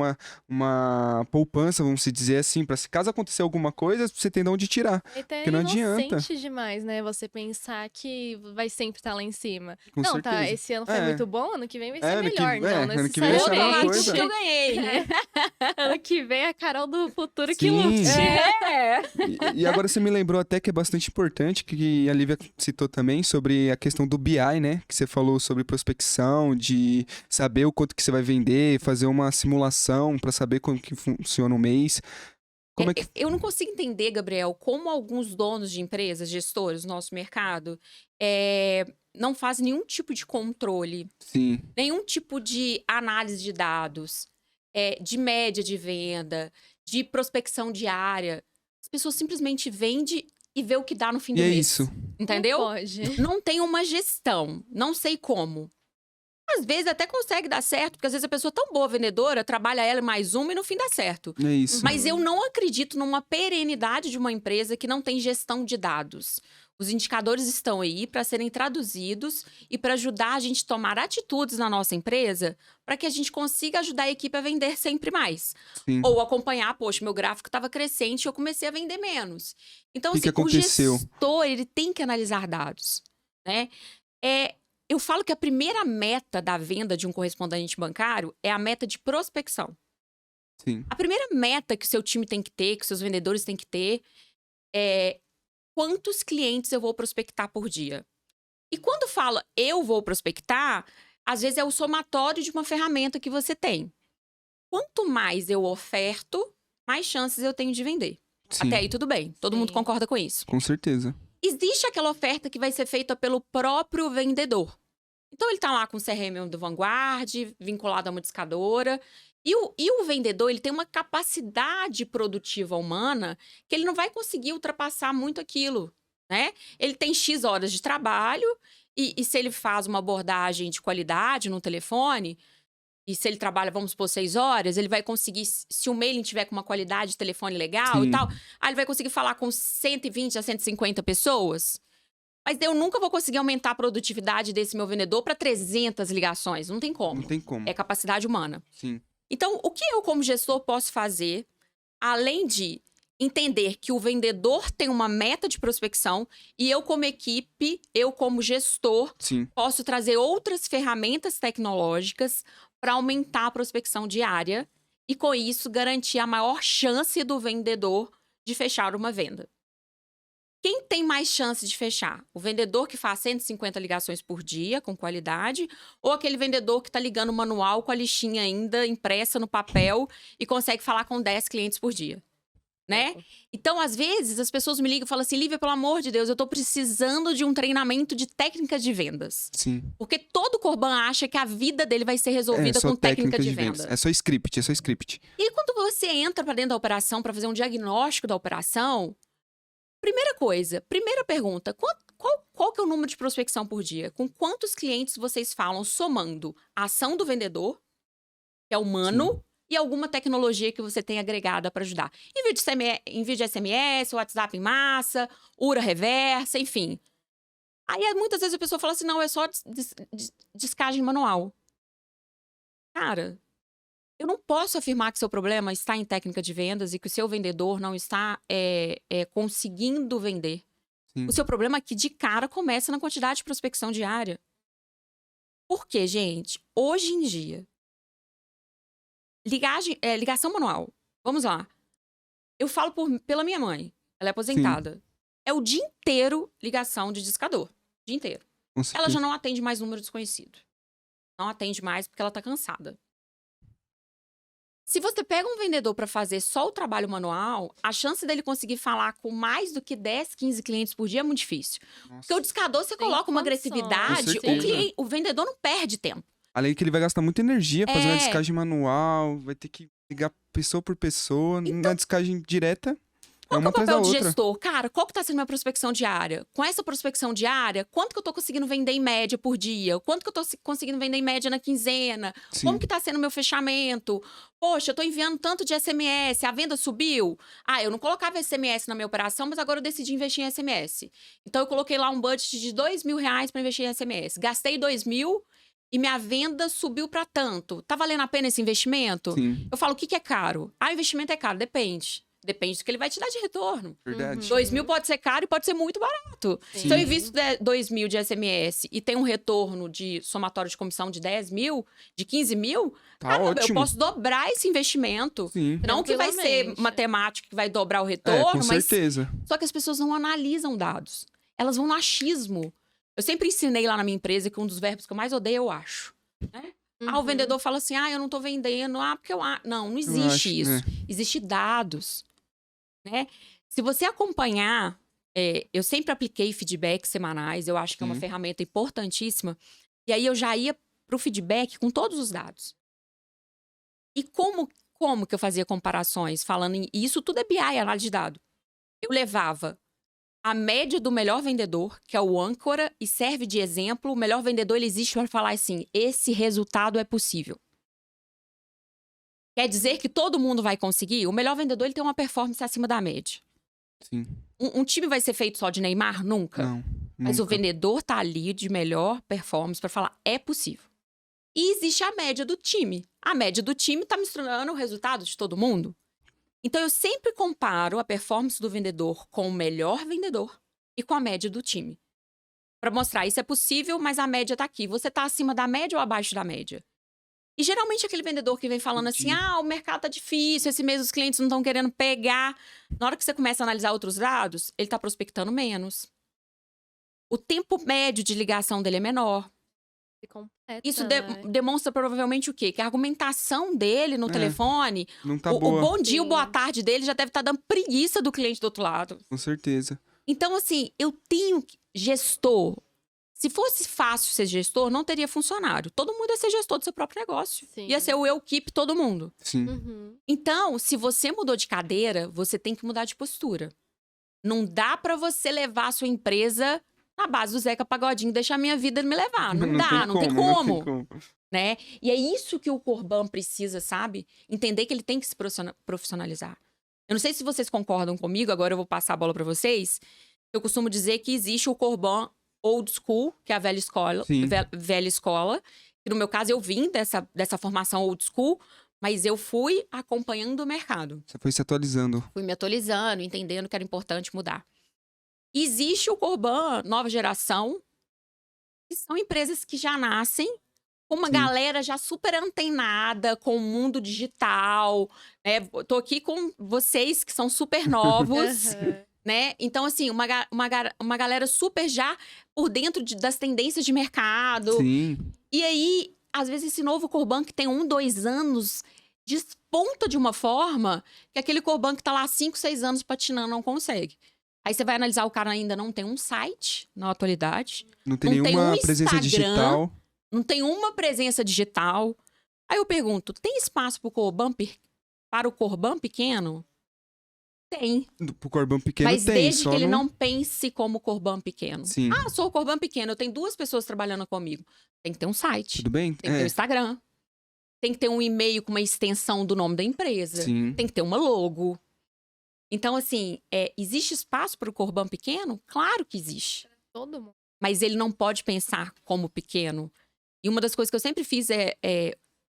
uma poupança, vamos se dizer assim, para se caso acontecer alguma coisa, você tem de onde tirar. É até Porque não adianta. inocente demais, né? Você pensar que vai sempre estar lá em cima. Com não, tá, certeza. esse ano foi É. muito bom, ano que vem vai ser ano que- melhor. Não, ano que vem vai ser a mesma necessariamente. coisa. que eu ganhei, né? Ano que vem é a Carol do futuro que Sim. lute. É. E agora você me lembrou até que é bastante importante, que a Lívia citou também, sobre a questão do BI, né? Que você falou sobre prospecção, de saber o quanto que você vai vender, fazer uma simulação para saber como que funciona o mês. Como é que... Eu não consigo entender, Gabriel, como alguns donos de empresas, gestores do nosso mercado, não fazem nenhum tipo de controle, Sim, nenhum tipo de análise de dados, de média de venda, de prospecção diária. As pessoas simplesmente vendem e vê o que dá no fim e do é mês. isso. Entendeu? Não pode. Não tem uma gestão, não sei como. Às vezes até consegue dar certo, porque às vezes a pessoa é tão boa vendedora, trabalha ela mais uma e no fim dá certo. É isso. Mas eu não acredito numa perenidade de uma empresa que não tem gestão de dados. Os indicadores estão aí para serem traduzidos e para ajudar a gente a tomar atitudes na nossa empresa para que a gente consiga ajudar a equipe a vender sempre mais. Sim. Ou acompanhar, poxa, meu gráfico estava crescente e eu comecei a vender menos. Então, Que assim, aconteceu? o gestor, ele tem que analisar dados, né? Eu falo que a primeira meta da venda de um correspondente bancário é a meta de prospecção. Sim. A primeira meta que o seu time tem que ter, que os seus vendedores têm que ter, é quantos clientes eu vou prospectar por dia. E quando fala eu vou prospectar, às vezes é o somatório de uma ferramenta que você tem. Quanto mais eu oferto, mais chances eu tenho de vender. Sim. Até aí tudo bem, todo mundo Sim. concorda com isso. Com certeza. Existe aquela oferta que vai ser feita pelo próprio vendedor. Então, ele tá lá com o CRM do Vanguard, vinculado a uma discadora. E o vendedor, ele tem uma capacidade produtiva humana que ele não vai conseguir ultrapassar muito aquilo, né? Ele tem X horas de trabalho e se ele faz uma abordagem de qualidade no telefone, e se ele trabalha, vamos supor, 6 horas, ele vai conseguir, se o mailing tiver com uma qualidade de telefone legal Sim. e tal, aí ele vai conseguir falar com 120 a 150 pessoas. Mas eu nunca vou conseguir aumentar a produtividade desse meu vendedor para 300 ligações. Não tem como. Não tem como. É capacidade humana. Sim. Então, o que eu, como gestor, posso fazer, além de entender que o vendedor tem uma meta de prospecção e eu, como equipe, eu, como gestor, Sim. posso trazer outras ferramentas tecnológicas para aumentar a prospecção diária e, com isso, garantir a maior chance do vendedor de fechar uma venda. Quem tem mais chance de fechar? O vendedor que faz 150 ligações por dia, com qualidade, ou aquele vendedor que está ligando manual com a listinha ainda impressa no papel e consegue falar com 10 clientes por dia? Né? Então, às vezes, as pessoas me ligam e falam assim, Lívia, pelo amor de Deus, eu tô precisando de um treinamento de técnicas de vendas. Sim. Porque todo Corban acha que a vida dele vai ser resolvida só com técnica técnicas de vendas. venda. É só script. E quando você entra para dentro da operação para fazer um diagnóstico da operação, primeira pergunta, qual que é o número de prospecção por dia? Com quantos clientes vocês falam somando a ação do vendedor, que é humano, Sim. e alguma tecnologia que você tem agregada para ajudar? Envio de SMS, WhatsApp em massa, URA reversa, enfim. Aí muitas vezes a pessoa fala assim, não, é só descagem manual. Cara, eu não posso afirmar que seu problema está em técnica de vendas e que o seu vendedor não está conseguindo vender. Sim. O seu problema é que de cara começa na quantidade de prospecção diária. Por quê, gente? Hoje em dia, ligação manual. Vamos lá. Eu falo pela minha mãe. Ela é aposentada. É o dia inteiro ligação de discador. O dia inteiro. Com Ela certeza. já não atende mais número desconhecido. Não atende mais porque ela tá cansada. Se você pega um vendedor para fazer só o trabalho manual, a chance dele conseguir falar com mais do que 10, 15 clientes por dia é muito difícil. Nossa. Porque o discador, você Sem coloca uma condições. agressividade, Com certeza. o vendedor não perde tempo. Além que ele vai gastar muita energia fazendo a É. descagem manual, vai ter que ligar pessoa por pessoa. Na Então- descagem direta, É Qual que é uma o atrás da papel do outra. gestor? Cara, qual que tá sendo minha prospecção diária? Com essa prospecção diária, quanto que eu tô conseguindo vender em média por dia? Quanto que eu tô conseguindo vender em média na quinzena? Como Sim. que tá sendo o meu fechamento? Poxa, eu tô enviando tanto de SMS, a venda subiu? Ah, eu não colocava SMS na minha operação, mas agora eu decidi investir em SMS. Então, eu coloquei lá um budget de R$ 2.000 para investir em SMS. Gastei 2.000 e minha venda subiu para tanto. Tá valendo a pena esse investimento? Sim. Eu falo, o que que é caro? Ah, o investimento é caro. Depende. Depende do que ele vai te dar de retorno. Verdade. 2.000 pode ser caro e pode ser muito barato. Sim. Se eu invisto 2.000 de SMS e tem um retorno de somatório de comissão de 10.000, de 15.000, Tá cara, eu ótimo. posso dobrar esse investimento. Sim. Não que vai ser Tranquilamente. matemática que vai dobrar o É, retorno, com mas certeza. só que as pessoas não analisam dados. Elas vão no achismo. Eu sempre ensinei lá na minha empresa que um dos verbos que eu mais odeio é eu acho. Né? Ah, o vendedor fala assim, eu não tô vendendo, porque eu acho. Não existe acho, isso. né? Existe dados. Né? Se você acompanhar, eu sempre apliquei feedbacks semanais, eu acho que é uma Sim. ferramenta importantíssima. E aí eu já ia pro feedback com todos os dados. E como que eu fazia comparações? Falando em isso tudo é BI, análise de dado. Eu levava a média do melhor vendedor, que é o âncora, e serve de exemplo. O melhor vendedor ele existe para falar assim: esse resultado é possível. Quer dizer que todo mundo vai conseguir? O melhor vendedor ele tem uma performance acima da média. Sim. Um time vai ser feito só de Neymar? Nunca. Não. Mas o nunca. vendedor tá ali de melhor performance para falar, é possível. E existe a média do time. A média do time tá misturando o resultado de todo mundo. Então eu sempre comparo a performance do vendedor com o melhor vendedor e com a média do time. Para mostrar, isso é possível, mas a média tá aqui. Você tá acima da média ou abaixo da média? E geralmente aquele vendedor que vem falando assim, o mercado tá difícil, esse mês os clientes não estão querendo pegar. Na hora que você começa a analisar outros dados, ele tá prospectando menos. O tempo médio de ligação dele é menor. Se completa, Isso né? demonstra provavelmente o quê? Que a argumentação dele no É, telefone, Não tá o boa. bom dia, o Sim. boa tarde dele já deve estar dando preguiça do cliente do outro lado. Com certeza. Então, assim, eu tenho gestor. Se fosse fácil ser gestor, não teria funcionário. Todo mundo ia ser gestor do seu próprio negócio. Sim. Ia ser o eu keep todo mundo. Sim. Uhum. Então, se você mudou de cadeira, você tem que mudar de postura. Não dá pra você levar a sua empresa na base do Zeca Pagodinho, deixar a minha vida me levar. Não dá, não tem como. Né? E é isso que o Corban precisa, sabe? Entender que ele tem que se profissionalizar. Eu não sei se vocês concordam comigo, agora eu vou passar a bola pra vocês. Eu costumo dizer que existe o Corban old school, que é a velha escola, Sim. velha escola. Que no meu caso eu vim dessa formação old school, mas eu fui acompanhando o mercado. Você foi se atualizando. Fui me atualizando, entendendo que era importante mudar. Existe o Corban nova geração, que são empresas que já nascem com uma Sim. galera já super antenada com o mundo digital. Né? Tô aqui com vocês que são super novos. Aham. Né? Então, assim, uma galera super já por dentro das tendências de mercado. Sim. E aí, às vezes, esse novo Corban que tem 1, 2 anos desponta de uma forma que aquele Corban que tá lá há 5, 6 anos patinando não consegue. Aí você vai analisar, o cara ainda não tem um site na atualidade, Não tem Não tem nenhuma um presença Instagram. digital. não tem uma presença digital. Aí eu pergunto, tem espaço para o Corban pequeno? Tem. Pro Corban pequeno Mas tem, desde só que ele não pense como Corban pequeno. Sim. Ah, sou o Corban pequeno, eu tenho 2 pessoas trabalhando comigo. Tem que ter um site, Tudo bem? tem que ter um Instagram, tem que ter um e-mail com uma extensão do nome da empresa, Sim. tem que ter uma logo. Então, assim, existe espaço para o Corban pequeno? Claro que existe. Todo mundo. Mas ele não pode pensar como pequeno. E uma das coisas que eu sempre fiz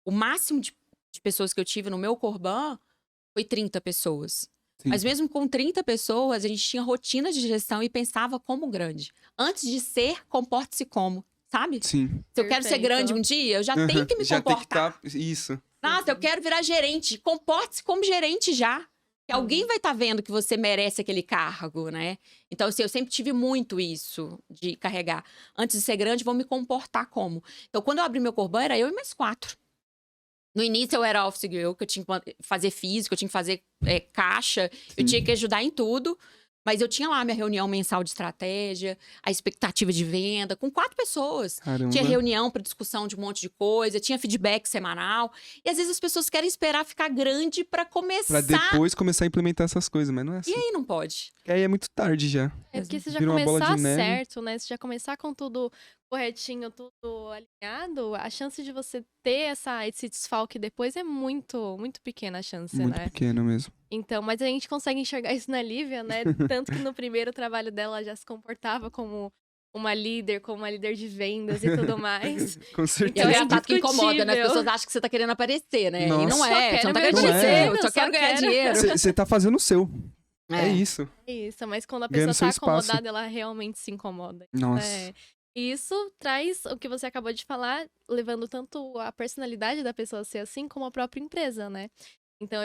o máximo de pessoas que eu tive no meu Corban foi 30 pessoas. Sim. Mas mesmo com 30 pessoas, a gente tinha rotina de gestão e pensava como grande. Antes de ser, comporte-se como, sabe? Sim. Se eu quero ser Perfeito. grande um dia, eu já tenho que me Já comportar. tem que Isso. Nossa, eu quero virar gerente. Comporte-se como gerente já. Que alguém vai estar vendo que você merece aquele cargo, né? Então, assim, eu sempre tive muito isso de carregar. Antes de ser grande, vou me comportar como. Então, quando eu abri meu Corban, era eu e mais 4. No início, eu era office girl, que eu tinha que fazer físico, eu tinha que fazer caixa, eu Sim. tinha que ajudar em tudo. Mas eu tinha lá a minha reunião mensal de estratégia, a expectativa de venda, com 4 pessoas. Caramba. Tinha reunião para discussão de um monte de coisa, tinha feedback semanal. E às vezes as pessoas querem esperar ficar grande para começar. Pra depois começar a implementar essas coisas, mas não é assim. E aí não pode. E aí é muito tarde já. É porque se já Vira uma bola de começar neve. certo, né? Se já começar com tudo corretinho, tudo alinhado, a chance de você ter esse desfalque depois é muito, muito pequena a chance, Muito né? pequeno mesmo. Então, mas a gente consegue enxergar isso na Lívia, né? Tanto que no primeiro trabalho dela ela já se comportava como uma líder de vendas e tudo mais. Com E é certeza. o Então, engraçado que incomoda, né? As indiscutível. pessoas acham que você tá querendo aparecer, né? E Nossa. não Só é. Você quero não tá meu querendo aparecer, dinheiro, eu só só quero ganhar quero. dinheiro. Você tá fazendo o seu. É isso. Isso, mas quando a Ganhando pessoa seu tá espaço. acomodada, ela realmente se incomoda. Nossa. É. E isso traz o que você acabou de falar, levando tanto a personalidade da pessoa ser assim, como a própria empresa, né? Então,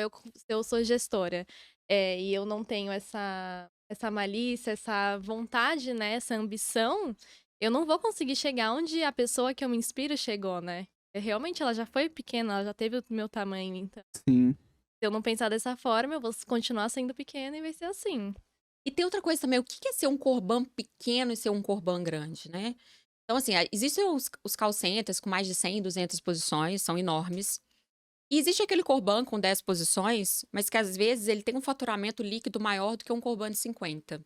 eu sou gestora e eu não tenho essa malícia, essa vontade, né? Essa ambição, eu não vou conseguir chegar onde a pessoa que eu me inspiro chegou, né? Realmente, ela já foi pequena, ela já teve o meu tamanho, então. Sim. Se eu não pensar dessa forma, eu vou continuar sendo pequena e vai ser assim. E tem outra coisa também, o que é ser um Corban pequeno e ser um Corban grande, né? Então, assim, existem os call centers com mais de 100, 200 posições, são enormes. E existe aquele Corban com 10 posições, mas que às vezes ele tem um faturamento líquido maior do que um Corban de 50.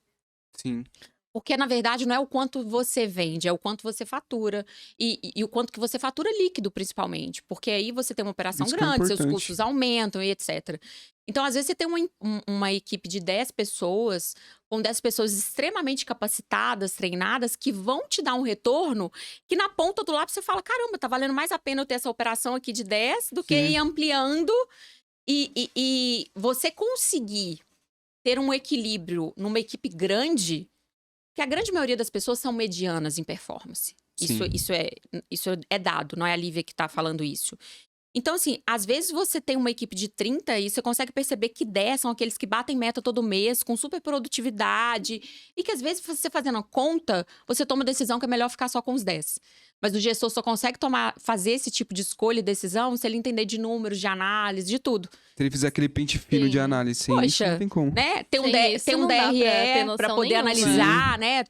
Sim. Porque, na verdade, não é o quanto você vende, é o quanto você fatura. E o quanto que você fatura líquido, principalmente. Porque aí você tem uma operação Isso que é grande, seus importante. custos aumentam e etc. Então, às vezes, você tem uma equipe de 10 pessoas, com 10 pessoas extremamente capacitadas, treinadas, que vão te dar um retorno que na ponta do lápis você fala, caramba, tá valendo mais a pena eu ter essa operação aqui de 10 do que Sim. ir ampliando e você conseguir ter um equilíbrio numa equipe grande, que a grande maioria das pessoas são medianas em performance. Sim. Isso é dado, não é a Lívia que tá falando isso. Então, assim, às vezes você tem uma equipe de 30 e você consegue perceber que 10 são aqueles que batem meta todo mês, com super produtividade. E que às vezes, você fazendo a conta, você toma a decisão que é melhor ficar só com os 10. Mas o gestor só consegue fazer esse tipo de escolha e decisão se ele entender de números, de análise, de tudo. Se ele fizer aquele pente fino de Sim. análise, sem isso Poxa, não tem como. Né? Tem um, Sem isso tem um não dá pra ter DRE noção para poder nenhuma. analisar, né?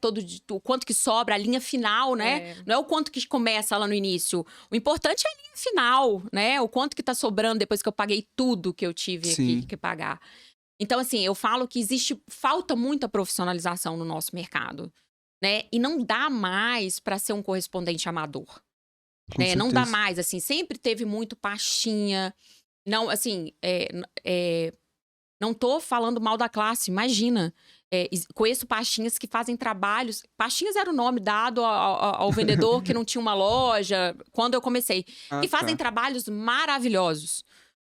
O quanto que sobra, a linha final, né? É. Não é o quanto que começa lá no início. O importante é a linha final, né? O quanto que tá sobrando depois que eu paguei tudo que eu tive Sim. aqui que pagar. Então, assim, eu falo que falta muita profissionalização no nosso mercado, né? E não dá mais para ser um correspondente amador. Com Né? Não dá certeza. mais, assim, sempre teve muito pastinha. Não, assim, não tô falando mal da classe, imagina. Conheço pastinhas que fazem trabalhos. Pastinhas era o nome dado ao vendedor que não tinha uma loja, quando eu comecei. Ah, Que fazem tá. trabalhos maravilhosos.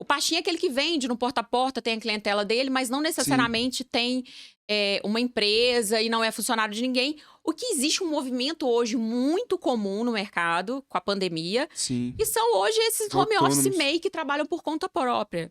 O pastinha é aquele que vende no porta a porta, tem a clientela dele, mas não necessariamente tem uma empresa e não é funcionário de ninguém. O que existe um movimento hoje muito comum no mercado, com a pandemia, Sim. que são hoje esses home Autônomos. office MEI que trabalham por conta própria.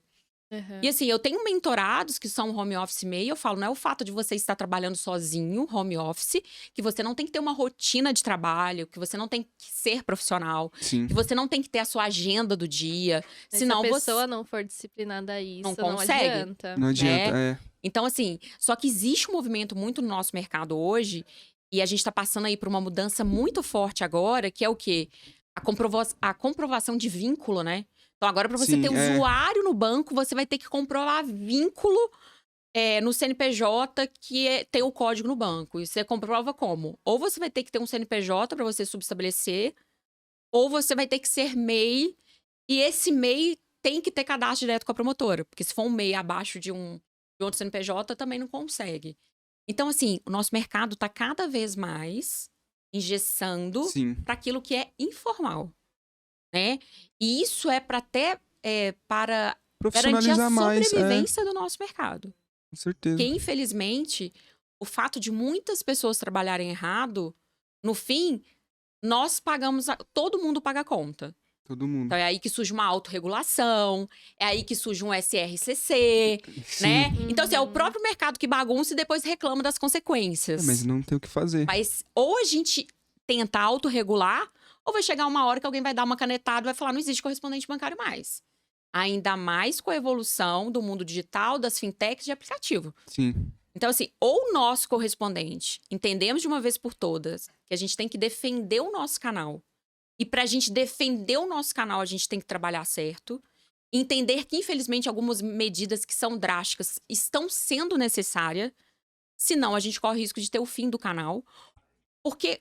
Uhum. E assim, eu tenho mentorados que são home office MEI, eu falo, não é o fato de você estar trabalhando sozinho, home office, que você não tem que ter uma rotina de trabalho, que você não tem que ser profissional, Sim. que você não tem que ter a sua agenda do dia, senão Se a você pessoa não for disciplinada a isso, não não consegue. adianta. Não adianta, Então, assim, só que existe um movimento muito no nosso mercado hoje, e a gente tá passando aí por uma mudança muito forte agora, que é o quê? A comprovação de vínculo, né? Então, agora, para você Sim, ter usuário no banco, você vai ter que comprovar vínculo no CNPJ que tem o código no banco. E você comprova como? Ou você vai ter que ter um CNPJ para você subestabelecer, ou você vai ter que ser MEI, e esse MEI tem que ter cadastro direto com a promotora. Porque se for um MEI abaixo de outro CNPJ, também não consegue. Então, assim, o nosso mercado está cada vez mais engessando Sim. para aquilo que é informal, né? E isso é para até para garantir a Profissionalizar mais, sobrevivência do nosso mercado. com certeza. Porque, infelizmente, o fato de muitas pessoas trabalharem errado, no fim, nós pagamos, todo mundo paga a conta. Todo mundo. Então, é aí que surge uma autorregulação, é aí que surge um SRCC, Sim. né? Então, assim, é o Uhum. próprio mercado que bagunça e depois reclama das consequências. Mas não tem o que fazer. Mas ou a gente tenta autorregular, ou vai chegar uma hora que alguém vai dar uma canetada e vai falar, não existe correspondente bancário mais. Ainda mais com a evolução do mundo digital, das fintechs de aplicativo. Sim. Então, assim, ou nós, correspondente, entendemos de uma vez por todas que a gente tem que defender o nosso canal. E para a gente defender o nosso canal, a gente tem que trabalhar certo. Entender que, infelizmente, algumas medidas que são drásticas estão sendo necessárias. Senão, a gente corre o risco de ter o fim do canal. Porque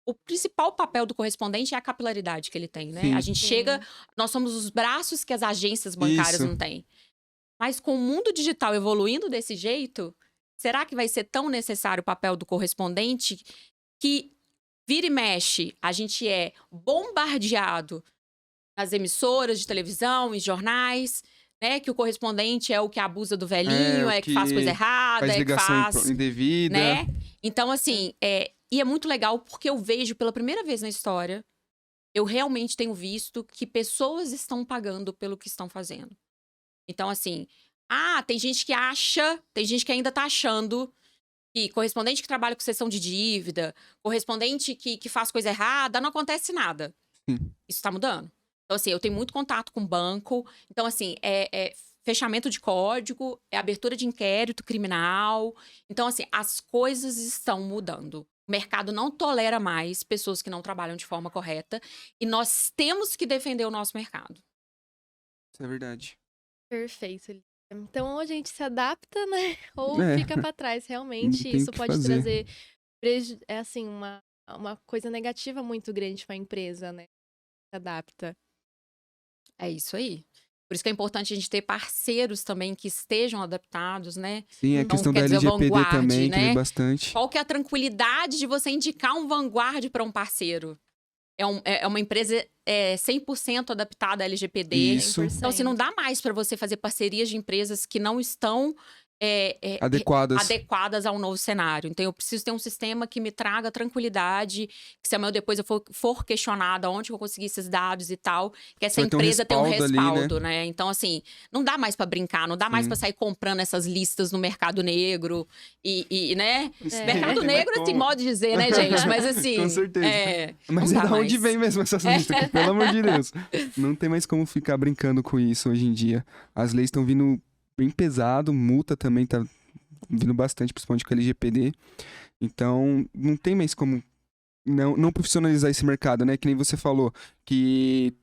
o principal papel do correspondente é a capilaridade que ele tem, né? Sim. A gente chega... Nós somos os braços que as agências bancárias Isso. não têm. Mas com o mundo digital evoluindo desse jeito, será que vai ser tão necessário o papel do correspondente que vira e mexe, a gente é bombardeado nas emissoras de televisão, em jornais, né? Que o correspondente é o que abusa do velhinho, É, o que faz coisa errada, Faz é que ligação faz... indevida. né? Então, assim, e é muito legal porque eu vejo pela primeira vez na história, eu realmente tenho visto que pessoas estão pagando pelo que estão fazendo. Então, assim, tem gente que acha, tem gente que ainda tá achando que correspondente que trabalha com cessão de dívida, correspondente que faz coisa errada, não acontece nada. Sim. Isso tá mudando. Então, assim, eu tenho muito contato com banco. Então, assim, fechamento de código, é abertura de inquérito criminal. Então, assim, as coisas estão mudando. O mercado não tolera mais pessoas que não trabalham de forma correta. E nós temos que defender o nosso mercado. Isso é verdade. Perfeito. Lívia. Então, ou a gente se adapta, né? Ou É. fica pra trás. Realmente, Não tem isso o que pode fazer. trazer assim, uma coisa negativa muito grande pra empresa, né? Se adapta. É isso aí. Por isso que é importante a gente ter parceiros também que estejam adaptados, né? Sim, a Então, questão quer da dizer, o LGPD Vanguard, também, que né? vê bastante. Qual que é a tranquilidade de você indicar um Vanguard para um parceiro? É uma empresa 100% adaptada à LGPD. Isso. 100%. Então, assim, não dá mais para você fazer parcerias de empresas que não estão Adequadas. adequadas ao novo cenário. Então, eu preciso ter um sistema que me traga tranquilidade, que se amanhã ou depois eu for questionada onde eu consegui esses dados e tal, que essa Vai ter um empresa tenha um respaldo ali, respaldo, né? Então, assim, não dá mais para brincar, não dá mais Sim. para sair comprando essas listas no mercado negro né? É. Mercado Não tem negro, mais assim, como. modo de dizer, né, gente? Mas, assim... Com certeza. Mas não é dá da onde mais. vem mesmo essas listas, que, pelo amor de Deus. Não tem mais como ficar brincando com isso hoje em dia. As leis estão vindo bem pesado, multa também tá vindo bastante, principalmente com a LGPD. Então, não tem mais como não profissionalizar esse mercado, né? Que nem você falou, que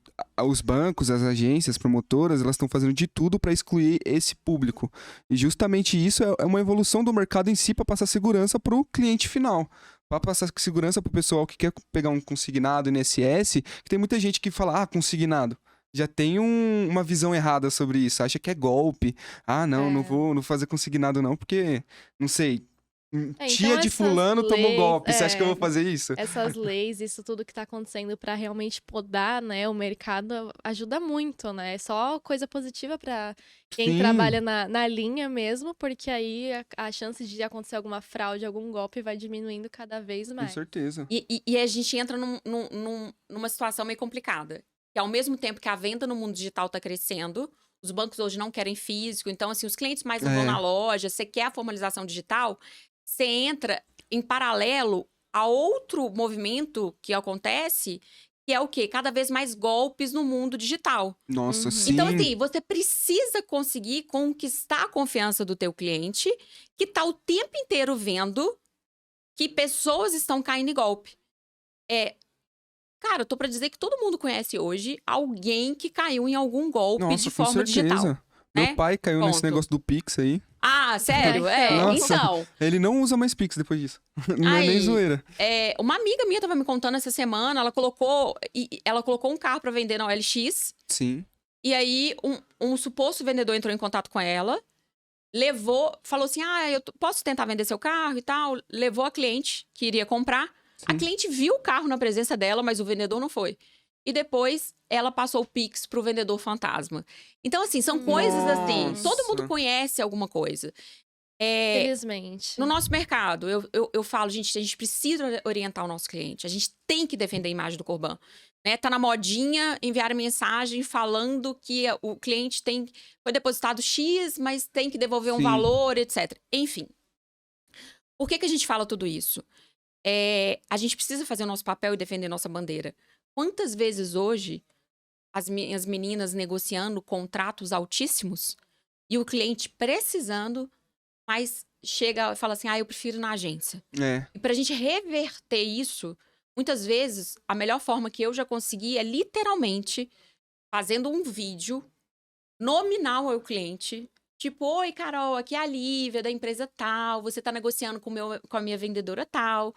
os bancos, as agências, promotoras, elas estão fazendo de tudo para excluir esse público. E justamente isso é uma evolução do mercado em si para passar segurança para o cliente final. Para passar segurança para o pessoal que quer pegar um consignado INSS, que tem muita gente que fala, consignado. Já tem uma visão errada sobre isso. Acha que é golpe. Não vou fazer consignado não, porque, não sei, tia Então de essas fulano tomou leis, golpe. Você acha que eu vou fazer isso? Essas leis, isso tudo que tá acontecendo pra realmente podar, né, o mercado ajuda muito, né? É só coisa positiva pra quem Sim. trabalha na linha mesmo, porque aí a chance de acontecer alguma fraude, algum golpe vai diminuindo cada vez Com mais. certeza. E a gente entra numa situação meio complicada. Que ao mesmo tempo que a venda no mundo digital está crescendo, os bancos hoje não querem físico. Então, assim, os clientes mais não vão na loja. Você quer a formalização digital, você entra em paralelo a outro movimento que acontece, que é o quê? Cada vez mais golpes no mundo digital. Nossa, Uhum. sim. Então, assim, você precisa conseguir conquistar a confiança do teu cliente, que tá o tempo inteiro vendo que pessoas estão caindo em golpe. Cara, eu tô pra dizer que todo mundo conhece hoje alguém que caiu em algum golpe Nossa, de com forma digital. certeza. Meu né? pai caiu nesse Ponto. negócio do Pix aí. Ah, sério? Nossa. Então. Ele não usa mais Pix depois disso. Não é nem Aí, zoeira. Uma amiga minha tava me contando essa semana, ela colocou um carro pra vender na OLX. Sim. E aí, um suposto vendedor entrou em contato com ela, falou assim: eu posso tentar vender seu carro e tal. Levou a cliente que iria comprar. Sim. A cliente viu o carro na presença dela, mas o vendedor não foi. E depois, ela passou o Pix pro vendedor fantasma. Então, assim, são coisas assim. Nossa. Todo mundo conhece alguma coisa. Felizmente. No nosso mercado, eu falo, gente, a gente precisa orientar o nosso cliente. A gente tem que defender a imagem do Corban. Né? Tá na modinha enviar mensagem falando que o cliente foi depositado X, mas tem que devolver um Sim. valor, etc. Enfim. Por que a gente fala tudo isso? A gente precisa fazer o nosso papel e defender nossa bandeira. Quantas vezes hoje as minhas meninas negociando contratos altíssimos e o cliente precisando, mas chega e fala assim, eu prefiro ir na agência. É. E pra gente reverter isso, muitas vezes, a melhor forma que eu já consegui é literalmente fazendo um vídeo nominal ao cliente. Tipo, oi, Carol, aqui é a Lívia, da empresa tal, você tá negociando com a minha vendedora tal.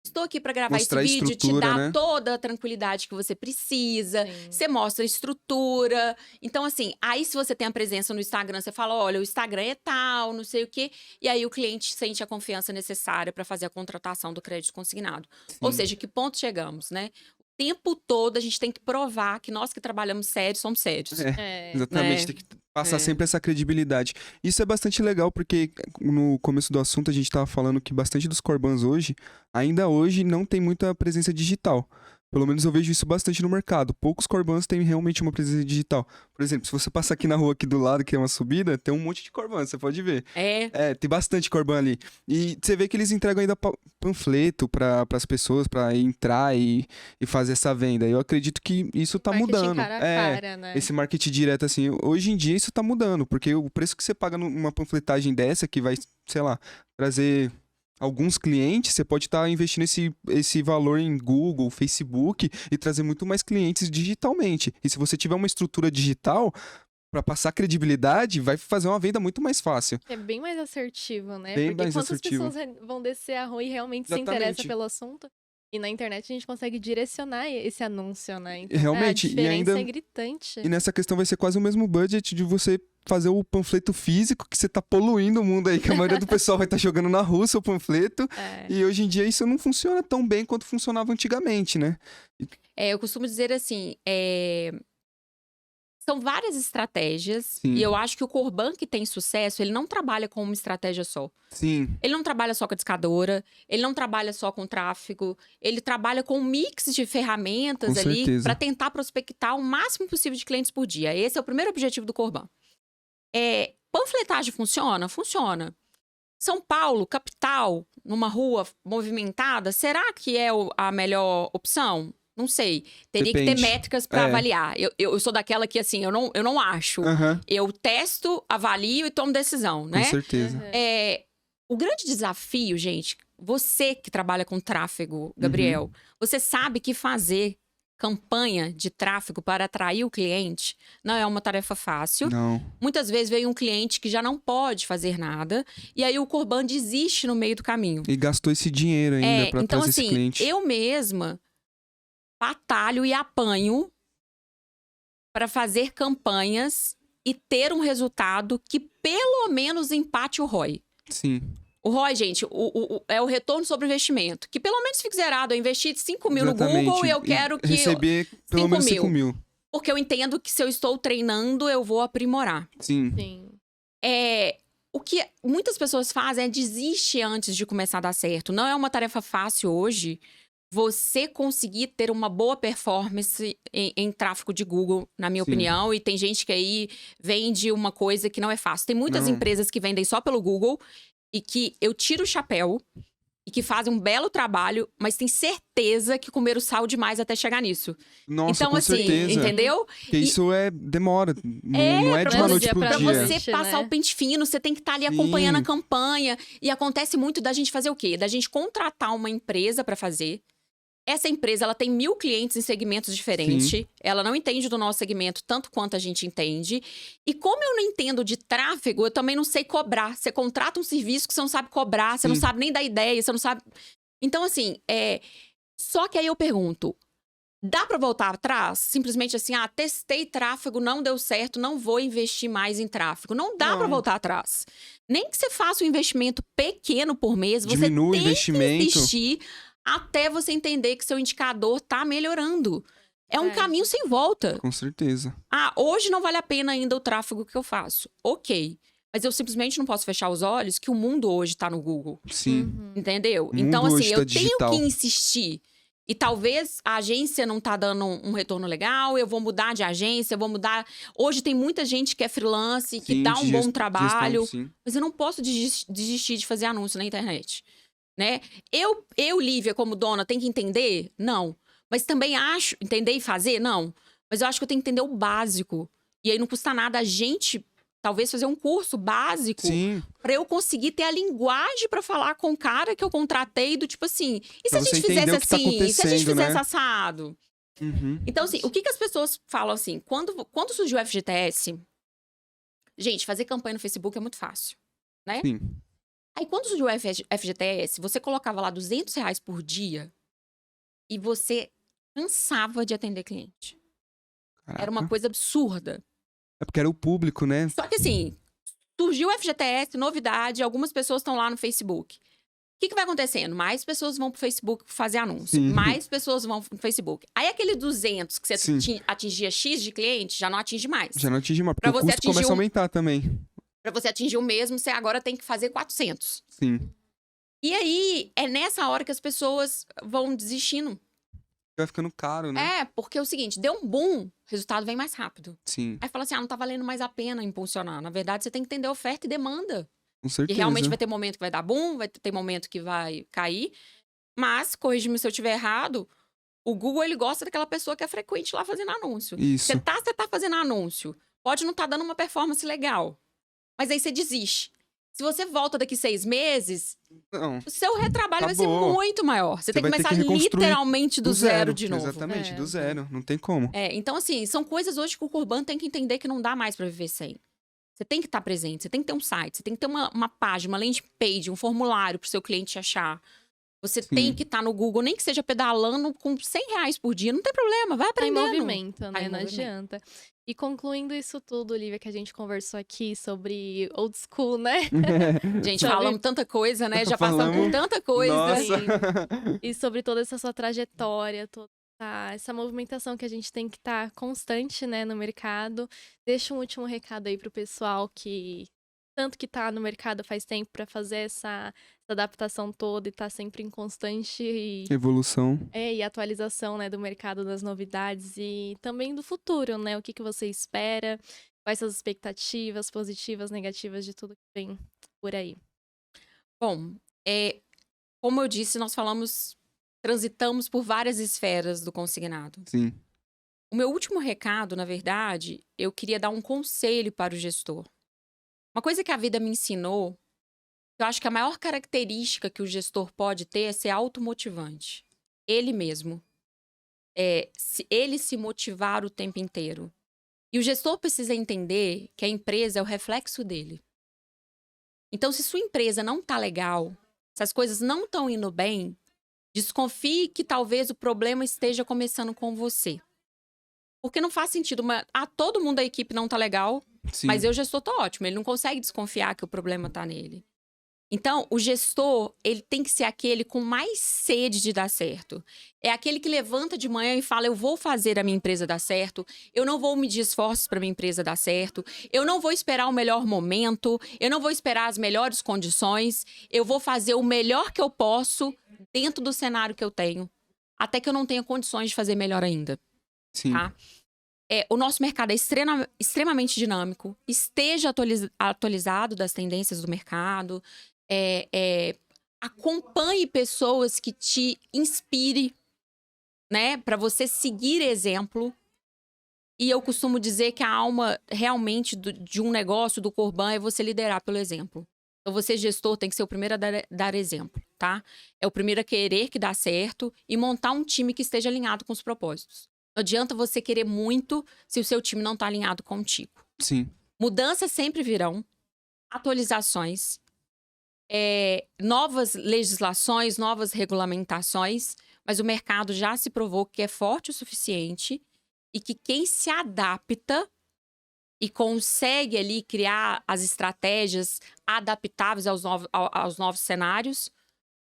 Estou aqui para gravar Mostrar a esse vídeo, te estrutura, dar né? toda a tranquilidade que você precisa. Sim. Você mostra a estrutura. Então, assim, aí se você tem a presença no Instagram, você fala, olha, o Instagram é tal, não sei o quê. E aí o cliente sente a confiança necessária para fazer a contratação do crédito consignado. Ou Sim. seja, que ponto chegamos, né? O tempo todo a gente tem que provar que nós que trabalhamos sério somos sérios. Exatamente, Né? tem que passar É. sempre essa credibilidade. Isso é bastante legal, porque no começo do assunto a gente tava falando que bastante dos Corbans hoje, ainda hoje, não tem muita presença digital. Pelo menos eu vejo isso bastante no mercado. Poucos Corbans têm realmente uma presença digital. Por exemplo, se você passar aqui na rua aqui do lado, que é uma subida, tem um monte de Corban, você pode ver. Tem bastante Corban ali. E você vê que eles entregam ainda panfleto para as pessoas, para entrar e fazer essa venda. Eu acredito que isso tá Marketing mudando. cara a cara, né? Esse marketing direto, assim, hoje em dia isso tá mudando, porque o preço que você paga numa panfletagem dessa, que vai, sei lá, trazer alguns clientes, você pode estar investindo esse valor em Google, Facebook e trazer muito mais clientes digitalmente. E se você tiver uma estrutura digital, para passar credibilidade, vai fazer uma venda muito mais fácil. É bem mais assertivo, né? Bem Porque mais quantas assertivo. pessoas vão descer a rua e realmente se Exatamente. interessam pelo assunto? E na internet a gente consegue direcionar esse anúncio, né? Então, Realmente, a e diferença ainda- é gritante. E nessa questão vai ser quase o mesmo budget de você fazer o panfleto físico, que você tá poluindo o mundo aí, que a maioria do pessoal vai estar jogando na rua o seu panfleto. É. E hoje em dia isso não funciona tão bem quanto funcionava antigamente, né? Eu costumo dizer assim, são várias estratégias. Sim. E eu acho que o Corban que tem sucesso, ele não trabalha com uma estratégia só. Sim, Ele não trabalha só com a discadora, ele não trabalha só com tráfego, ele trabalha com um mix de ferramentas Com ali certeza. para tentar prospectar o máximo possível de clientes por dia. Esse é o primeiro objetivo do Corban. Panfletagem funciona? Funciona. São Paulo, capital, numa rua movimentada, será que é a melhor opção? Não sei. Teria que ter Depende. métricas para avaliar. Eu sou daquela que, assim, eu não acho. aham, Eu testo, avalio e tomo decisão, né? com certeza. Uhum. O grande desafio, gente, você que trabalha com tráfego, Gabriel, você sabe que fazer campanha de tráfego para atrair o cliente não é uma tarefa fácil. Não, Muitas vezes vem um cliente que já não pode fazer nada e aí o Corban desiste no meio do caminho. e gastou esse dinheiro ainda pra Então, trazer esse assim, cliente. eu mesma batalho e apanho para fazer campanhas e ter um resultado que pelo menos empate o ROI. Sim, O ROI, gente, é o retorno sobre o investimento. Que pelo menos fique zerado. Eu investi 5 mil no exatamente. Google e eu quero que... Receber pelo 5 menos mil. 5 mil. Porque eu entendo que se eu estou treinando, eu vou aprimorar. Sim, Sim. O que muitas pessoas fazem é desistir antes de começar a dar certo. Não é uma tarefa fácil hoje você conseguir ter uma boa performance em tráfego de Google, na minha Sim. opinião. E tem gente que aí vende uma coisa que não é fácil. Tem muitas Não. empresas que vendem só pelo Google e que eu tiro o chapéu e que fazem um belo trabalho, mas tem certeza que comeram sal demais até chegar nisso. nossa, Então, com assim, certeza. entendeu? Porque isso demora. Não é de pra uma você- noite pro pra Pra dia. você Gente, passar né? o pente fino, você tem que estar ali Sim. acompanhando a campanha. E acontece muito da gente fazer o quê? Da gente contratar uma empresa pra fazer. Essa empresa, ela tem 1000 clientes em segmentos diferentes. Sim. Ela não entende do nosso segmento tanto quanto a gente entende. E como eu não entendo de tráfego, eu também não sei cobrar. Você contrata um serviço que você não sabe cobrar, você não Sim. sabe nem dar ideia, você não sabe... Então, assim, só que aí eu pergunto, dá pra voltar atrás? Simplesmente assim, testei tráfego, não deu certo, não vou investir mais em tráfego. Não dá Não. pra voltar atrás. Nem que você faça um investimento pequeno por mês, você Diminui o tem investimento. que investir até você entender que seu indicador tá melhorando. É um É. caminho sem volta. Com certeza. Hoje não vale a pena ainda o tráfego que eu faço. Ok. Mas eu simplesmente não posso fechar os olhos que o mundo hoje tá no Google. Sim. Uhum. Entendeu? O Então, mundo assim, hoje eu tá digital. tenho que insistir. E talvez a agência não tá dando um retorno legal, eu vou mudar de agência, eu vou mudar... Hoje tem muita gente que é freelance, que Sim, dá de um bom gestão, trabalho, sim. mas eu não posso desistir de fazer anúncio na internet, né? Eu, Lívia, como dona, tenho que entender? Não. Mas também acho... Entender e fazer? Não. Mas eu acho que eu tenho que entender o básico. E aí não custa nada a gente talvez fazer um curso básico Sim. pra eu conseguir ter a linguagem pra falar com o cara que eu contratei do tipo assim, e se Pra a você gente entender fizesse o que tá assim? E se a gente acontecendo, né? fizesse assado? Uhum. Então, assim, o que as pessoas falam assim? Quando surgiu o FGTS, gente, fazer campanha no Facebook é muito fácil, né? Sim. Aí, quando surgiu o FGTS, você colocava lá R$ 200 por dia e você cansava de atender cliente. Era uma Caraca. coisa absurda. É porque era o público, né? Só que, assim, surgiu o FGTS, novidade, algumas pessoas estão lá no Facebook. O que vai acontecendo? Mais pessoas vão pro Facebook fazer anúncio. Sim. Mais pessoas vão pro Facebook. Aí, aquele 200 que você Sim. atingia X de cliente, já não atinge mais. Já não atinge mais, porque Pra o você custo começa atingir a aumentar também. Pra você atingir o mesmo, você agora tem que fazer 400. Sim. E aí, é nessa hora que as pessoas vão desistindo. Vai ficando caro, né? É, porque é o seguinte, deu um boom, o resultado vem mais rápido. Sim, Aí fala assim, não tá valendo mais a pena impulsionar. Na verdade, você tem que entender oferta e demanda. com E certeza. realmente vai ter momento que vai dar boom, vai ter momento que vai cair. Mas, corrija-me se eu estiver errado, o Google, ele gosta daquela pessoa que é frequente lá fazendo anúncio. Isso. Você tá fazendo anúncio, pode não estar dando uma performance legal, mas aí você desiste. Se você volta daqui 6 meses, Não. o seu retrabalho vai ser Acabou. muito maior. Você tem que vai ter começar que reconstruir literalmente do zero de novo. Exatamente, É. do zero. Não tem como. Então, assim, são coisas hoje que o Corban tem que entender que não dá mais pra viver sem. Você tem que estar presente, você tem que ter um site, você tem que ter uma página, uma landing page, um formulário pro seu cliente achar. Você tem que estar no Google, nem que seja pedalando com R$ 100 por dia, não tem problema, vai Tá em aprendendo. movimento, Tá né? em Não movimento. adianta. E concluindo isso tudo, Olivia, que a gente conversou aqui sobre old school, né? Gente, Sabe? falamos tanta coisa, né? Já passamos por Falamos. tanta coisa. Nossa. E sobre toda essa sua trajetória, toda essa movimentação que a gente tem que estar constante, né, no mercado. Deixa um último recado aí pro pessoal que tanto que tá no mercado faz tempo para fazer essa adaptação toda e tá sempre em constante Evolução. e atualização, né, do mercado, das novidades e também do futuro, né? O que você espera, quais são as expectativas positivas, negativas de tudo que vem por aí. Bom, como eu disse, nós transitamos por várias esferas do consignado. Sim. O meu último recado, na verdade, eu queria dar um conselho para o gestor. Uma coisa que a vida me ensinou, eu acho que a maior característica que o gestor pode ter é ser automotivante. Ele mesmo. Ele se motivar o tempo inteiro. E o gestor precisa entender que a empresa é o reflexo dele. Então, se sua empresa não tá legal, se as coisas não estão indo bem, desconfie que talvez o problema esteja começando com você. Porque não faz sentido. Todo mundo da equipe não tá legal, Sim. mas eu, gestor, tô ótimo. Ele não consegue desconfiar que o problema tá nele. Então, o gestor, ele tem que ser aquele com mais sede de dar certo. É aquele que levanta de manhã e fala, eu vou fazer a minha empresa dar certo, eu não vou medir esforços para minha empresa dar certo, eu não vou esperar o melhor momento, eu não vou esperar as melhores condições, eu vou fazer o melhor que eu posso dentro do cenário que eu tenho, até que eu não tenha condições de fazer melhor ainda. Sim. Tá? O nosso mercado é extremamente dinâmico, esteja atualizado das tendências do mercado, acompanhe pessoas que te inspire, né, para você seguir exemplo. E eu costumo dizer que a alma realmente de um negócio, do Corban, é você liderar pelo exemplo. Então, você, gestor, tem que ser o primeiro a dar exemplo, tá? É o primeiro a querer que dá certo e montar um time que esteja alinhado com os propósitos. Não adianta você querer muito se o seu time não está alinhado contigo. Sim. Mudanças sempre virão, atualizações, novas legislações, novas regulamentações, mas o mercado já se provou que é forte o suficiente e que quem se adapta e consegue ali criar as estratégias adaptáveis aos novos cenários,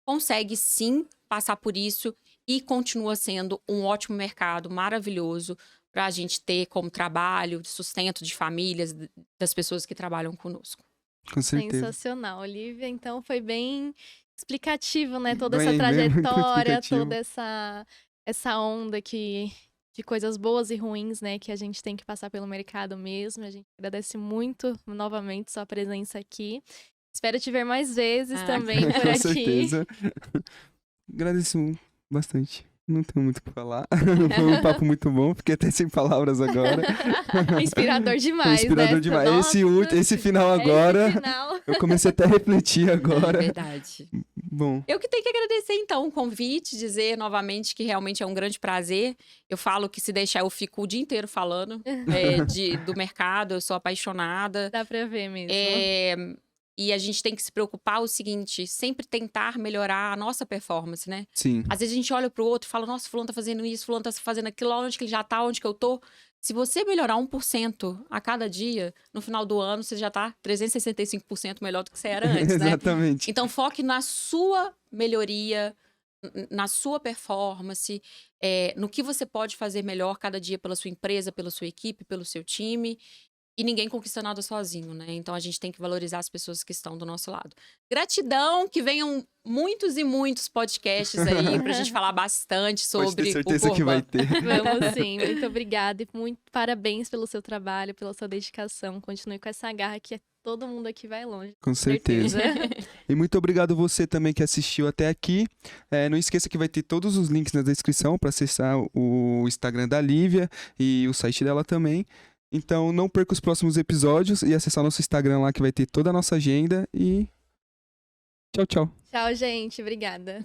consegue sim passar por isso e continua sendo um ótimo mercado, maravilhoso, para a gente ter como trabalho, sustento de famílias, das pessoas que trabalham conosco. Com certeza. Sensacional, Olivia. Então foi bem explicativo, né? Toda essa Bem, muito trajetória, explicativo. toda essa onda de coisas boas e ruins, né? Que a gente tem que passar pelo mercado mesmo. A gente agradece muito novamente sua presença aqui. Espero te ver mais vezes também por Com aqui. certeza. Agradeço bastante. Não tenho muito o que falar. Foi um papo muito bom, fiquei até sem palavras agora. Inspirador demais, Inspirador né? demais. Nossa, Esse final agora, esse final. eu comecei até a refletir agora. Verdade. Bom, Eu que tenho que agradecer, então, o convite, dizer novamente que realmente é um grande prazer. Eu falo que se deixar, eu fico o dia inteiro falando do mercado, eu sou apaixonada. Dá pra ver mesmo. E a gente tem que se preocupar o seguinte, sempre tentar melhorar a nossa performance, né? sim. Às vezes a gente olha pro outro e fala, nossa, fulano tá fazendo isso, fulano tá fazendo aquilo, onde que ele já tá, onde que eu tô. Se você melhorar 1% a cada dia, no final do ano, você já tá 365% melhor do que você era antes, né? Exatamente. Então, foque na sua melhoria, na sua performance, no que você pode fazer melhor cada dia pela sua empresa, pela sua equipe, pelo seu time. E ninguém conquista nada sozinho, né? Então, a gente tem que valorizar as pessoas que estão do nosso lado. Gratidão, que venham muitos e muitos podcasts aí pra gente falar bastante Pode ter sobre certeza o que vai Corban. ter. Vamos sim. Muito obrigada e muito parabéns pelo seu trabalho, pela sua dedicação. Continue com essa garra que todo mundo aqui vai longe. Com certeza. Certeza. E muito obrigado você também que assistiu até aqui. Não esqueça que vai ter todos os links na descrição para acessar o Instagram da Lívia e o site dela também. Então não perca os próximos episódios e acessar nosso Instagram lá que vai ter toda a nossa agenda. E tchau, tchau. Tchau, gente. Obrigada.